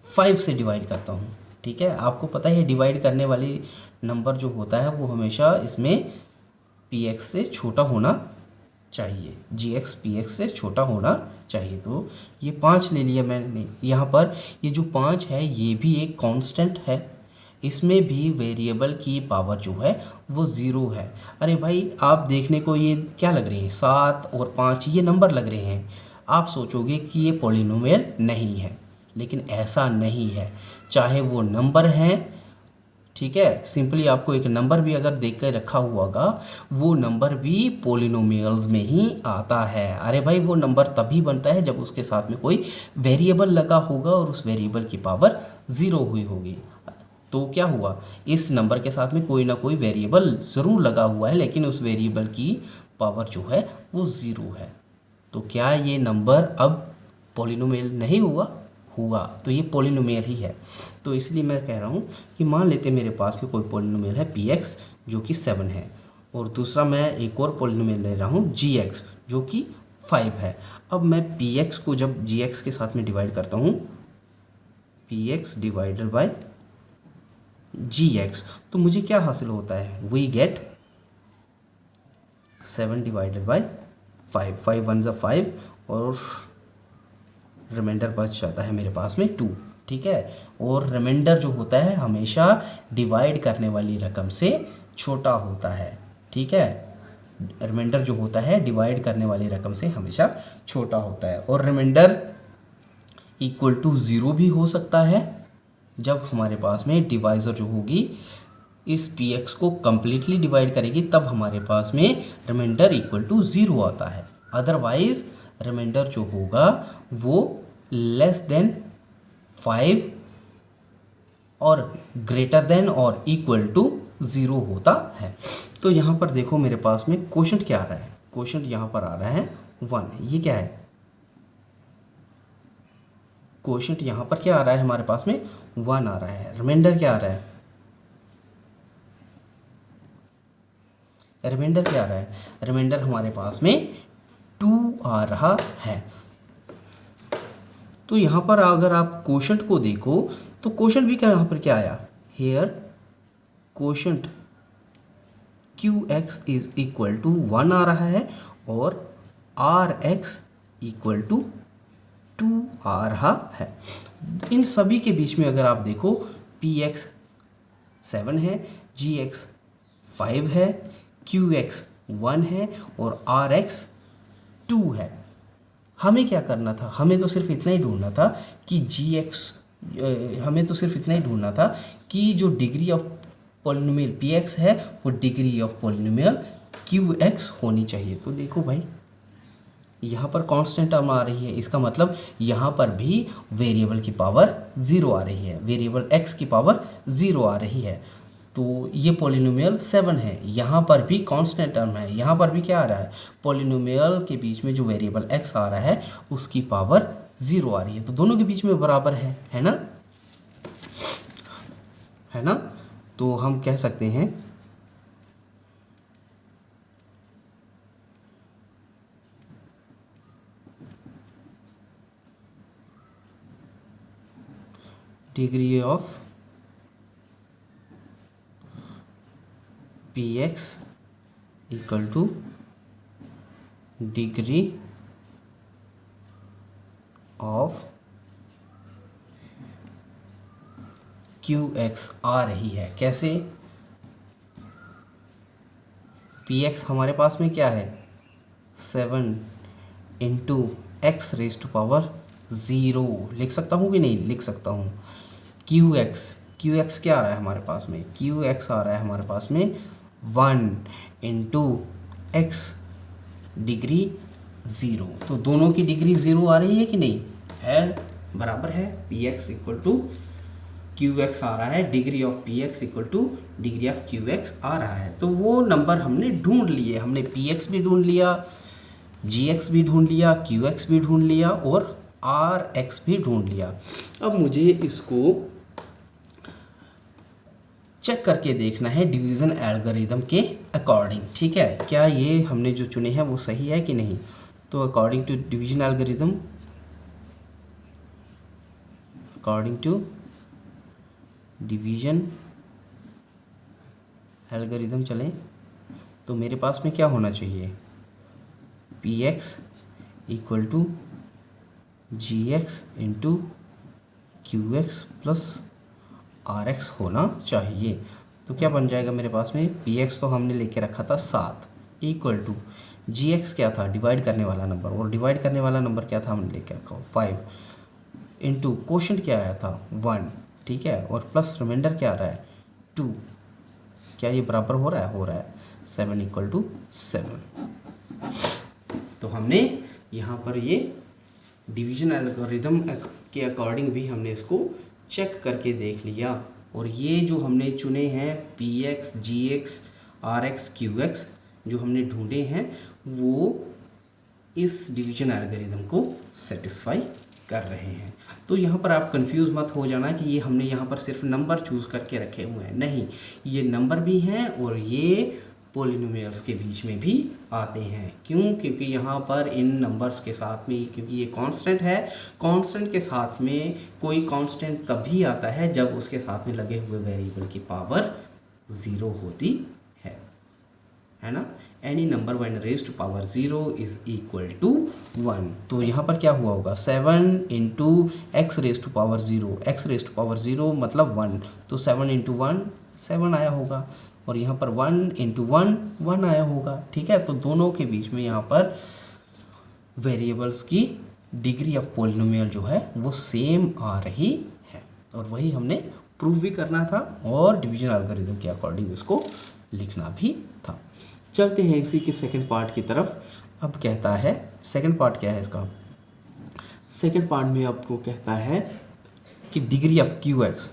5 से डिवाइड करता हूँ, ठीक है। आपको पता है डिवाइड करने वाली नंबर जो होता है वो हमेशा इसमें पी एक्स से छोटा होना चाहिए, जी एक्स पी एक्स से छोटा होना चाहिए। तो ये 5 ले लिया मैंने। यहाँ पर ये जो 5 है ये भी एक कांस्टेंट है, इसमें भी वेरिएबल की पावर जो है वो 0 है। अरे भाई आप देखने को ये क्या लग रहे हैं, 7 और 5 ये नंबर लग रहे हैं। आप सोचोगे कि ये पॉलिनोमियल नहीं है, लेकिन ऐसा नहीं है। चाहे वो नंबर हैं, ठीक है, सिंपली आपको एक नंबर भी अगर देख कर रखा हुआ होगा, वो नंबर भी पॉलिनोमियल्स में ही आता है। अरे भाई वो नंबर तभी बनता है जब उसके साथ में कोई वेरिएबल लगा होगा और उस वेरिएबल की पावर 0 हुई होगी। तो क्या हुआ, इस नंबर के साथ में कोई ना कोई वेरिएबल ज़रूर लगा हुआ है, लेकिन उस वेरिएबल की पावर जो है वो 0 है। तो क्या ये नंबर अब पॉलिनोमियल नहीं हुआ? तो ये पॉलिनोमियल ही है। तो इसलिए मैं कह रहा हूँ कि मान लेते मेरे पास में कोई पॉलिनोमियल है पी एक्स जो कि 7 है, और दूसरा मैं एक और पॉलिनोमियल ले रहा हूँ जी एक्स जो कि 5 है। अब मैं पी एक्स को जब जी एक्स के साथ में डिवाइड करता हूँ, P x divided by ji x, तो मुझे क्या हासिल होता है, वी गेट 7 डिवाइडेड बाय 5, 5 1 ज़ा 5 और रिमाइंडर बच जाता है मेरे पास में 2, ठीक है। और रिमाइंडर जो होता है हमेशा डिवाइड करने वाली रकम से छोटा होता है, ठीक है। रिमाइंडर जो होता है डिवाइड करने वाली रकम से हमेशा छोटा होता है। और रिमाइंडर इक्वल टू 0 भी हो सकता है जब हमारे पास में डिवाइज़र जो होगी इस पी एक्स को कम्प्लीटली डिवाइड करेगी, तब हमारे पास में रिमाइंडर इक्वल टू 0 आता है। अदरवाइज रिमाइंडर जो होगा वो लेस देन 5 और ग्रेटर देन और इक्वल टू 0 होता है। तो यहाँ पर देखो मेरे पास में क्वोशंट क्या आ रहा है, क्वोशंट यहाँ पर आ रहा है 1। ये क्या है, क्वोशंट यहाँ पर क्या आ रहा है हमारे पास में 1 आ रहा है। रिमाइंडर क्या आ रहा है, रिमाइंडर क्या आ रहा है, रिमाइंडर हमारे पास में 2 आ रहा है। तो यहाँ पर अगर आप क्वोशंट को देखो तो क्वोशंट भी क्या यहाँ पर क्या आया, here quotient Q x is equal to 1 आ रहा है और आर एक्स इक्वल टू 2 आ रहा है। इन सभी के बीच में अगर आप देखो पी एक्स 7 है, जी एक्स 5 है, क्यू एक्स 1 है और आर एक्स 2 है। हमें क्या करना था, हमें तो सिर्फ इतना ही ढूंढना था कि जी एक्स, हमें तो सिर्फ इतना ही ढूंढना था कि जो degree of polynomial P x है वो degree of polynomial Q x होनी चाहिए। तो देखो भाई यहाँ पर कांस्टेंट टर्म आ रही है, इसका मतलब यहाँ पर भी वेरिएबल की पावर 0 आ रही है, वेरिएबल एक्स की पावर 0 आ रही है। तो ये पॉलिनोमियल 7 है, यहाँ पर भी कांस्टेंट टर्म है, यहाँ पर भी क्या आ रहा है, पॉलिनोमियल के बीच में जो वेरिएबल x आ रहा है उसकी पावर 0 आ रही है, तो दोनों के बीच में बराबर है ना, है ना। तो हम कह सकते हैं degree of px equal to degree of qx आ रही है। कैसे, px हमारे पास में क्या है 7 into x raise to power 0, लिख सकता हूँ कि नहीं लिख सकता हूँ। qx क्या आ रहा है हमारे पास में, qx आ रहा है हमारे पास में 1 इंटू एक्स डिग्री 0, तो दोनों की डिग्री 0 आ रही है कि नहीं, है, बराबर है। px इक्वल टू qx आ रहा है, degree of px equal to degree of qx आ रहा है। तो वो नंबर हमने ढूंढ लिए, हमने px भी ढूंढ लिया, gx भी ढूंढ लिया, qx भी ढूंढ लिया और rx भी ढूंढ लिया। अब मुझे इसको चेक करके देखना है डिवीज़न एल्गोरिदम के अकॉर्डिंग, ठीक है, क्या ये हमने जो चुने हैं वो सही है कि नहीं। तो according to division algorithm, according to division algorithm चलें तो मेरे पास में क्या होना चाहिए, px equal to gx into qx plus rx होना चाहिए। तो क्या बन जाएगा मेरे पास में, px तो हमने लेके रखा था 7 इक्वल टू gx क्या था, डिवाइड करने वाला नंबर, और डिवाइड करने वाला नंबर क्या था हमने लेके रखा 5 इंटू कोशेंट क्या आया था 1, ठीक है, और प्लस रिमाइंडर क्या आ रहा है 2, क्या ये बराबर हो रहा है, हो रहा है 7 इक्वल टू 7। तो हमने यहाँ पर ये डिवीज़न एल्गोरिदम के अकॉर्डिंग भी हमने इसको चेक करके देख लिया, और ये जो हमने चुने हैं px gx rx qx जो हमने ढूंढे हैं वो इस डिवीज़न एल्गोरिदम को सेटिस्फाई कर रहे हैं। तो यहाँ पर आप कंफ्यूज मत हो जाना कि ये हमने यहाँ पर सिर्फ नंबर चूज़ करके रखे हुए हैं, नहीं, ये नंबर भी हैं और ये पॉलिनोमियल्स के बीच में भी आते हैं। क्यों, क्योंकि यहाँ पर इन नंबर्स के साथ में, क्योंकि ये कांस्टेंट है, कांस्टेंट के साथ में कोई कांस्टेंट तभी आता है जब उसके साथ में लगे हुए वेरिएबल की पावर 0 होती है ना। Any number when raised to power 0 is equal to 1। तो यहाँ पर क्या हुआ होगा 7 into x raise to power 0, x raise to power 0 मतलब 1, तो 7 इंटू 1 7 आया होगा, और यहाँ पर 1 इंटू 1 1 आया होगा, ठीक है। तो दोनों के बीच में यहाँ पर वेरिएबल्स की डिग्री ऑफ पॉलिनोमियल जो है वो सेम आ रही है, और वही हमने प्रूव भी करना था और डिवीजन एल्गोरिथम के अकॉर्डिंग इसको लिखना भी था। चलते हैं इसी के सेकंड पार्ट की तरफ। अब कहता है सेकंड पार्ट क्या है इसका, सेकंड पार्ट में आपको कहता है कि degree of qx,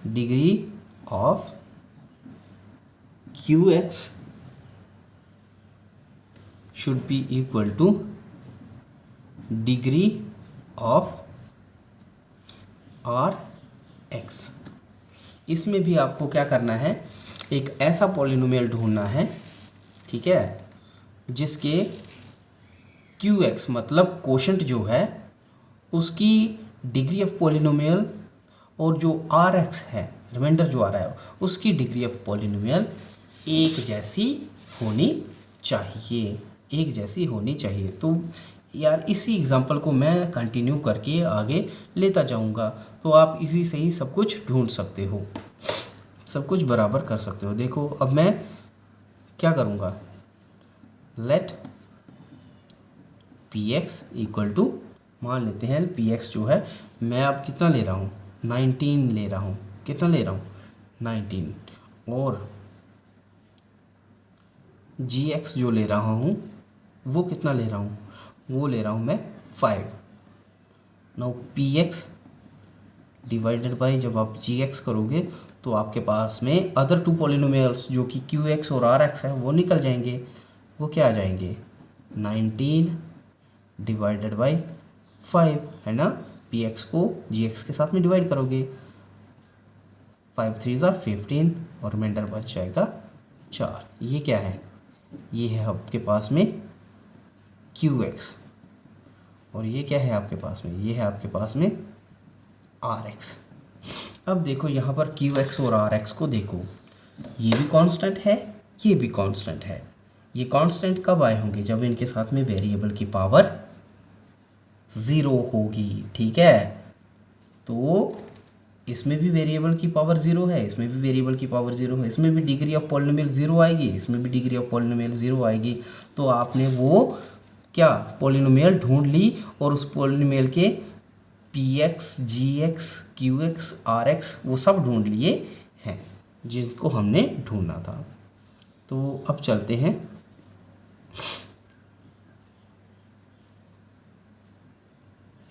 degree of qx should be equal to degree of rx। इसमें भी आपको क्या करना है, एक ऐसा पॉलिनोमियल ढूंढना है, ठीक है, जिसके qx मतलब कोशेंट जो है उसकी डिग्री ऑफ पॉलिनोमियल और जो rx है रिमाइंडर जो आ रहा है उसकी डिग्री ऑफ पॉलिनोमियल एक जैसी होनी चाहिए, एक जैसी होनी चाहिए। तो यार इसी एग्जांपल को मैं कंटिन्यू करके आगे लेता जाऊंगा, तो आप इसी से ही सब कुछ ढूंढ सकते हो, सब कुछ बराबर कर सकते हो। देखो अब मैं क्या करूँगा, लेट px इक्वल टू, मान लेते हैं px जो है मैं अब कितना ले रहा हूँ 19 ले रहा हूँ, कितना ले रहा हूँ 19, और gx जो ले रहा हूँ वो कितना ले रहा हूँ, वो ले रहा हूँ मैं 5। नाउ px डिवाइडेड बाई जब आप जी एक्स करोगे तो आपके पास में अदर टू पॉलिनोमियल्स जो कि क्यू एक्स और आर एक्स है वो निकल जाएंगे। वो क्या आ जाएंगे, 19 डिवाइडेड बाई 5 है ना। पी एक्स को जी एक्स के साथ में डिवाइड करोगे, 5 3 ज़ा 15 और रिमाइंडर बच जाएगा 4। ये क्या है, ये है आपके पास में क्यू एक्स और ये क्या है आपके पास में, ये है आपके पास में आर एक्स। अब देखो यहाँ पर क्यू एक्स और आर एक्स को देखो, ये भी कांस्टेंट है, ये भी कांस्टेंट है। ये कांस्टेंट कब आए होंगे, जब इनके साथ में वेरिएबल की पावर 0 होगी। ठीक है, तो इसमें भी वेरिएबल की पावर 0 है, इसमें भी वेरिएबल की पावर 0 है, इसमें भी डिग्री ऑफ पॉलिनोमियल 0 आएगी, इसमें भी डिग्री ऑफ पॉलिनोमियल 0 आएगी। तो आपने वो क्या पॉलिनोमियल ढूंढ ली और उस पॉलिनोमियल के P x, ji x, Q x, are x वो सब ढूंढ लिए हैं जिनको हमने ढूंढना था। तो अब चलते हैं,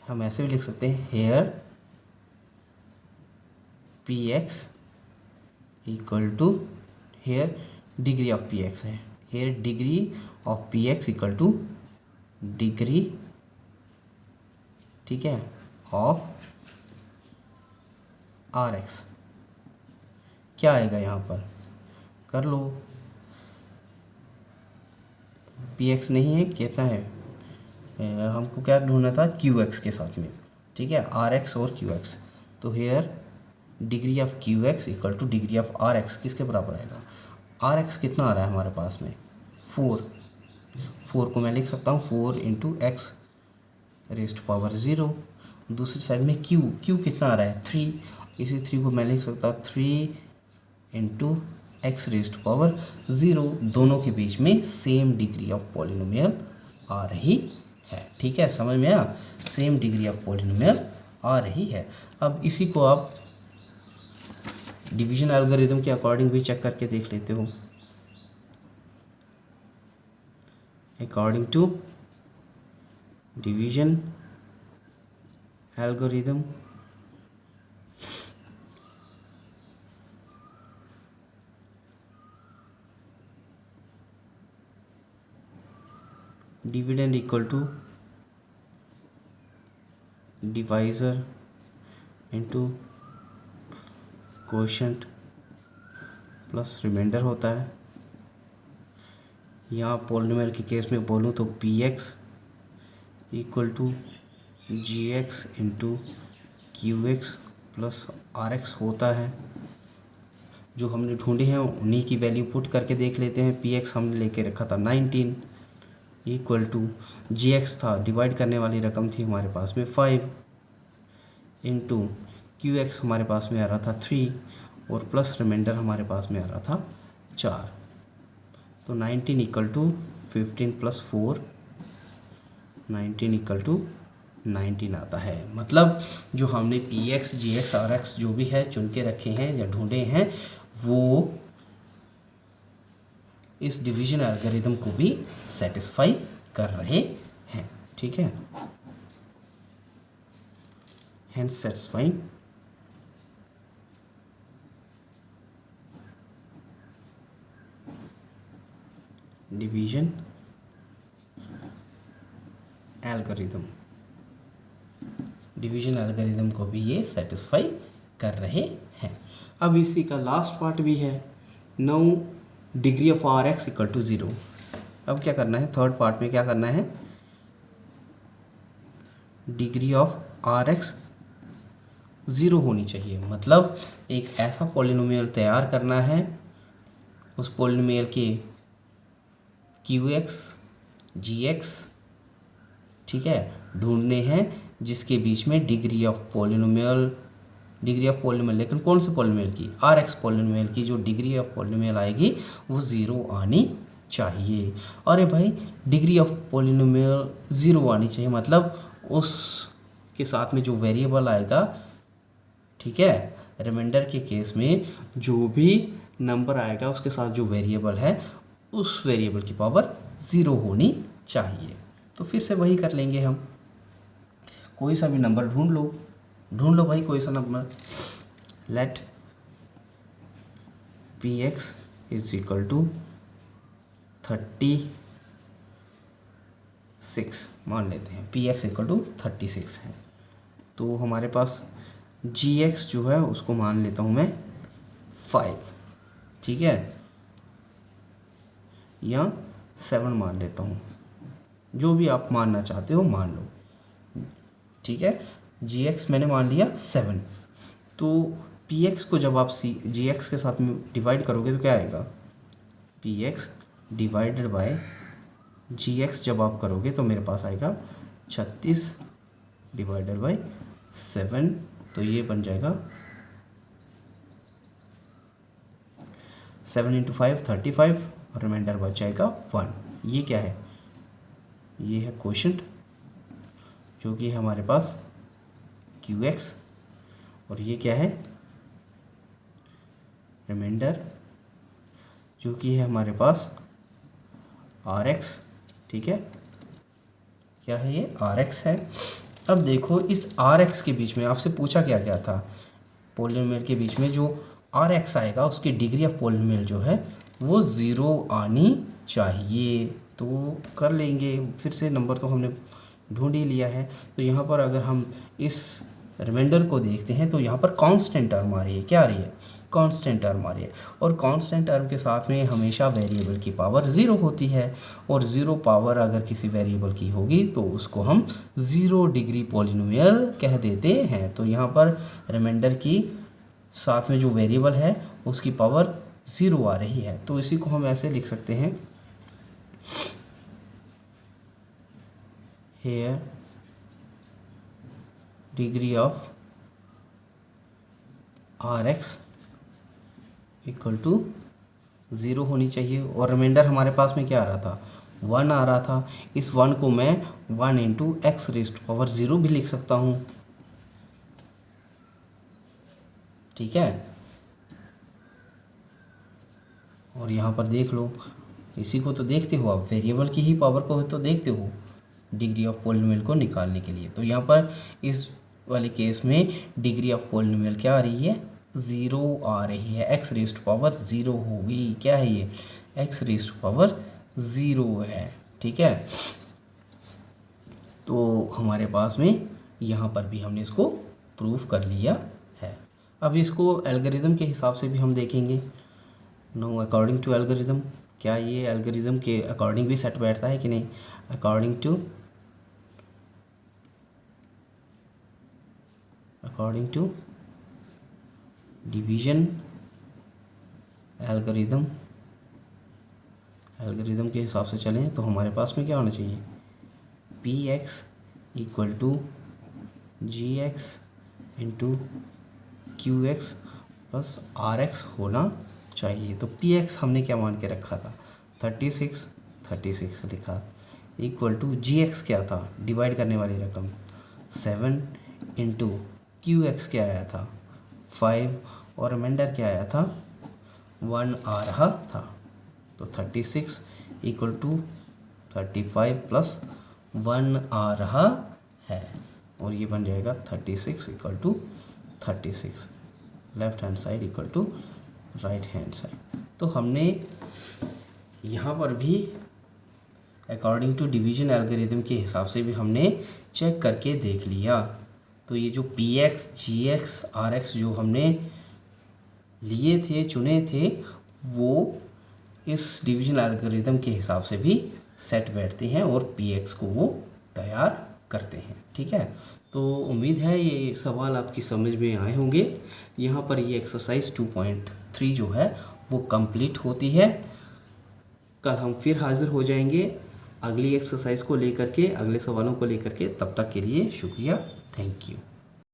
हम ऐसे भी लिख सकते हैं, here P x equal to, here degree of P x है, here degree of P x equal to degree, ठीक है, ऑफ आर एक्स। क्या आएगा यहाँ पर, कर लो, पी एक्स नहीं है, कितना है, हमको क्या ढूंढना था, क्यू एक्स के साथ में। ठीक है, आर एक्स और क्यू एक्स। तो here degree of q x equal to degree of r x किसके बराबर आएगा, आर एक्स कितना आ रहा है हमारे पास में 4 को मैं लिख सकता हूँ 4 इंटू एक्स रेस्ट पावर 0। दूसरी साइड में क्यू कितना आ रहा है 3, इसी 3 को मैं लिख सकता हूँ 3 इंटू एक्स रेस्ट पावर 0। दोनों के बीच में सेम डिग्री ऑफ पॉलिनोमियल आ रही है। ठीक है, समझ में आया, सेम डिग्री ऑफ पॉलिनोमियल आ रही है। अब इसी को आप डिवीजन एल्गोरिथम के अकॉर्डिंग भी चेक करके देख लेते हो। According to division algorithm, dividend equal to divisor into quotient plus remainder होता है। यहाँ पॉलिनोमियल के केस में बोलूँ तो p x equal to ji x into Q x plus are x होता है। जो हमने ढूंढे हैं उन्हीं की वैल्यू पुट करके देख लेते हैं। पी एक्स हमने लेके रखा था 19 इक्वल टू जी एक्स था, डिवाइड करने वाली रकम थी हमारे पास में 5 इंटू क्यू एक्स हमारे पास में आ रहा था 3 और प्लस रिमाइंडर हमारे पास में आ रहा था 4। तो 19 इक्वल टू 15 प्लस 4, 19 इक्वल टू 19 आता है। मतलब जो हमने p x, ji x, are x जो भी है चुन के रखे हैं या ढूंढे हैं वो इस डिवीजन एल्गोरिथम को भी सेटिस्फाई कर रहे हैं। ठीक है, hence satisfying division algorithm, division algorithm को भी ये सेटिस्फाई कर रहे हैं। अब इसी का लास्ट पार्ट भी है, 9 degree of r x equal to 0। अब क्या करना है, थर्ड पार्ट में क्या करना है, डिग्री ऑफ आर एक्स 0 होनी चाहिए। मतलब एक ऐसा पॉलिनोमियल तैयार करना है, उस पॉलिनोमियल के क्यू एक्स, जी एक्स, ठीक है, ढूंढने हैं जिसके बीच में डिग्री ऑफ पॉलिनोमियल, लेकिन कौन से पॉलिनोमियल की, आर एक्स पॉलिनोमियल की जो डिग्री ऑफ पॉलिनोमियल आएगी वो 0 आनी चाहिए। अरे भाई डिग्री ऑफ पॉलिनोमियल 0 आनी चाहिए मतलब उस के साथ में जो वेरिएबल आएगा, ठीक है, रिमाइंडर के केस में जो भी नंबर आएगा उसके साथ जो वेरिएबल है उस वेरिएबल की पावर 0 होनी चाहिए। तो फिर से वही कर लेंगे हम, कोई सा भी नंबर ढूंढ लो, ढूंढ लो भाई कोई सा नंबर। Let P x is equal to 36 मान लेते हैं, पी एक्स इक्वल टू 36 है। तो हमारे पास जी एक्स जो है उसको मान लेता हूँ मैं 5, ठीक है, या 7 मान लेता हूँ, जो भी आप मानना चाहते हो मान लो, ठीक है। जी एक्स मैंने मान लिया 7। तो पी एक्स को जब आप जी एक्स के साथ में डिवाइड करोगे तो क्या आएगा, p x divided by ji x जब आप करोगे तो मेरे पास आएगा 36 डिवाइडेड बाय 7, तो ये बन जाएगा 7 × 5 35 और रिमाइंडर बच जाएगा 1। ये क्या है, ये है क्वोशंट जो कि है हमारे पास क्यू एक्स, और ये क्या है, रिमाइंडर जो कि है हमारे पास आर एक्स, ठीक है, क्या है ये आर एक्स है। अब देखो इस आर एक्स के बीच में आपसे पूछा क्या क्या था, पॉलिनोमियल के बीच में जो आर एक्स आएगा उसकी डिग्री ऑफ पॉलिनोमियल जो है वो 0 आनी चाहिए। तो कर लेंगे, फिर से नंबर तो हमने ढूंढ ही लिया है। तो यहाँ पर अगर हम इस रिमाइंडर को देखते हैं तो यहाँ पर कांस्टेंट टर्म आ रही है, क्या आ रही है, कांस्टेंट टर्म आ रही है, और कांस्टेंट टर्म के साथ में हमेशा वेरिएबल की पावर 0 होती है, और 0 पावर अगर किसी वेरिएबल की होगी तो उसको हम 0 डिग्री पॉलिनोमियल कह देते हैं। तो यहाँ पर रिमाइंडर की साथ में जो वेरिएबल है उसकी पावर 0 आ रही है, तो इसी को हम ऐसे लिख सकते हैं, here degree of r x equal to 0 होनी चाहिए, और रिमाइंडर हमारे पास में क्या आ रहा था, 1 आ रहा था। इस 1 को मैं 1 × x⁻0 भी लिख सकता हूँ, ठीक है। और यहाँ पर देख लो, इसी को तो देखते हो आप, वेरिएबल की ही पावर को तो देखते हो डिग्री ऑफ पॉलिनोमियल को निकालने के लिए। तो यहाँ पर इस वाले केस में डिग्री ऑफ पॉलिनोमियल क्या आ रही है, 0 आ रही है, x⁻0 होगी, क्या है ये, x⁻0 है, ठीक है। तो हमारे पास में यहाँ पर भी हमने इसको प्रूफ कर लिया है। अब इसको एल्गोरिदम के हिसाब से भी हम देखेंगे। नो अकॉर्डिंग टू एल्गोरिदम, क्या ये एल्गोरिदम के अकॉर्डिंग भी सेट बैठता है कि नहीं, अकॉर्डिंग टू डिवीजन एल्गोरिदम के हिसाब से चलें तो हमारे पास में क्या होना चाहिए, p x equal to ji x into Q x plus are x होना चाहिए। तो पी एक्स हमने क्या मान के रखा था, 36 लिखा, इक्वल टू जी एक्स क्या था, डिवाइड करने वाली रकम 7 इंटू क्यू एक्स क्या आया था 5, और रिमाइंडर क्या आया था 1 आ रहा था। तो 36 इक्वल टू 35 प्लस 1 आ रहा है, और ये बन जाएगा 36 equal to 36, left hand side equal to right hand side. तो हमने यहाँ पर भी अकॉर्डिंग टू डिवीजन एल्गोरिथम के हिसाब से भी हमने चेक करके देख लिया। तो ये जो p x, ji x, are x जो हमने लिए थे, चुने थे, वो इस डिवीजन एल्गोरिथम के हिसाब से भी सेट बैठते हैं और पी एक्स को वो तैयार करते हैं, ठीक है। तो उम्मीद है ये सवाल आपकी समझ में आए होंगे। यहाँ पर ये एक्सरसाइज 2.3 जो है वो कंप्लीट होती है। कल हम फिर हाजिर हो जाएंगे अगली एक्सरसाइज को लेकर के, अगले सवालों को लेकर के। तब तक के लिए शुक्रिया, थैंक यू।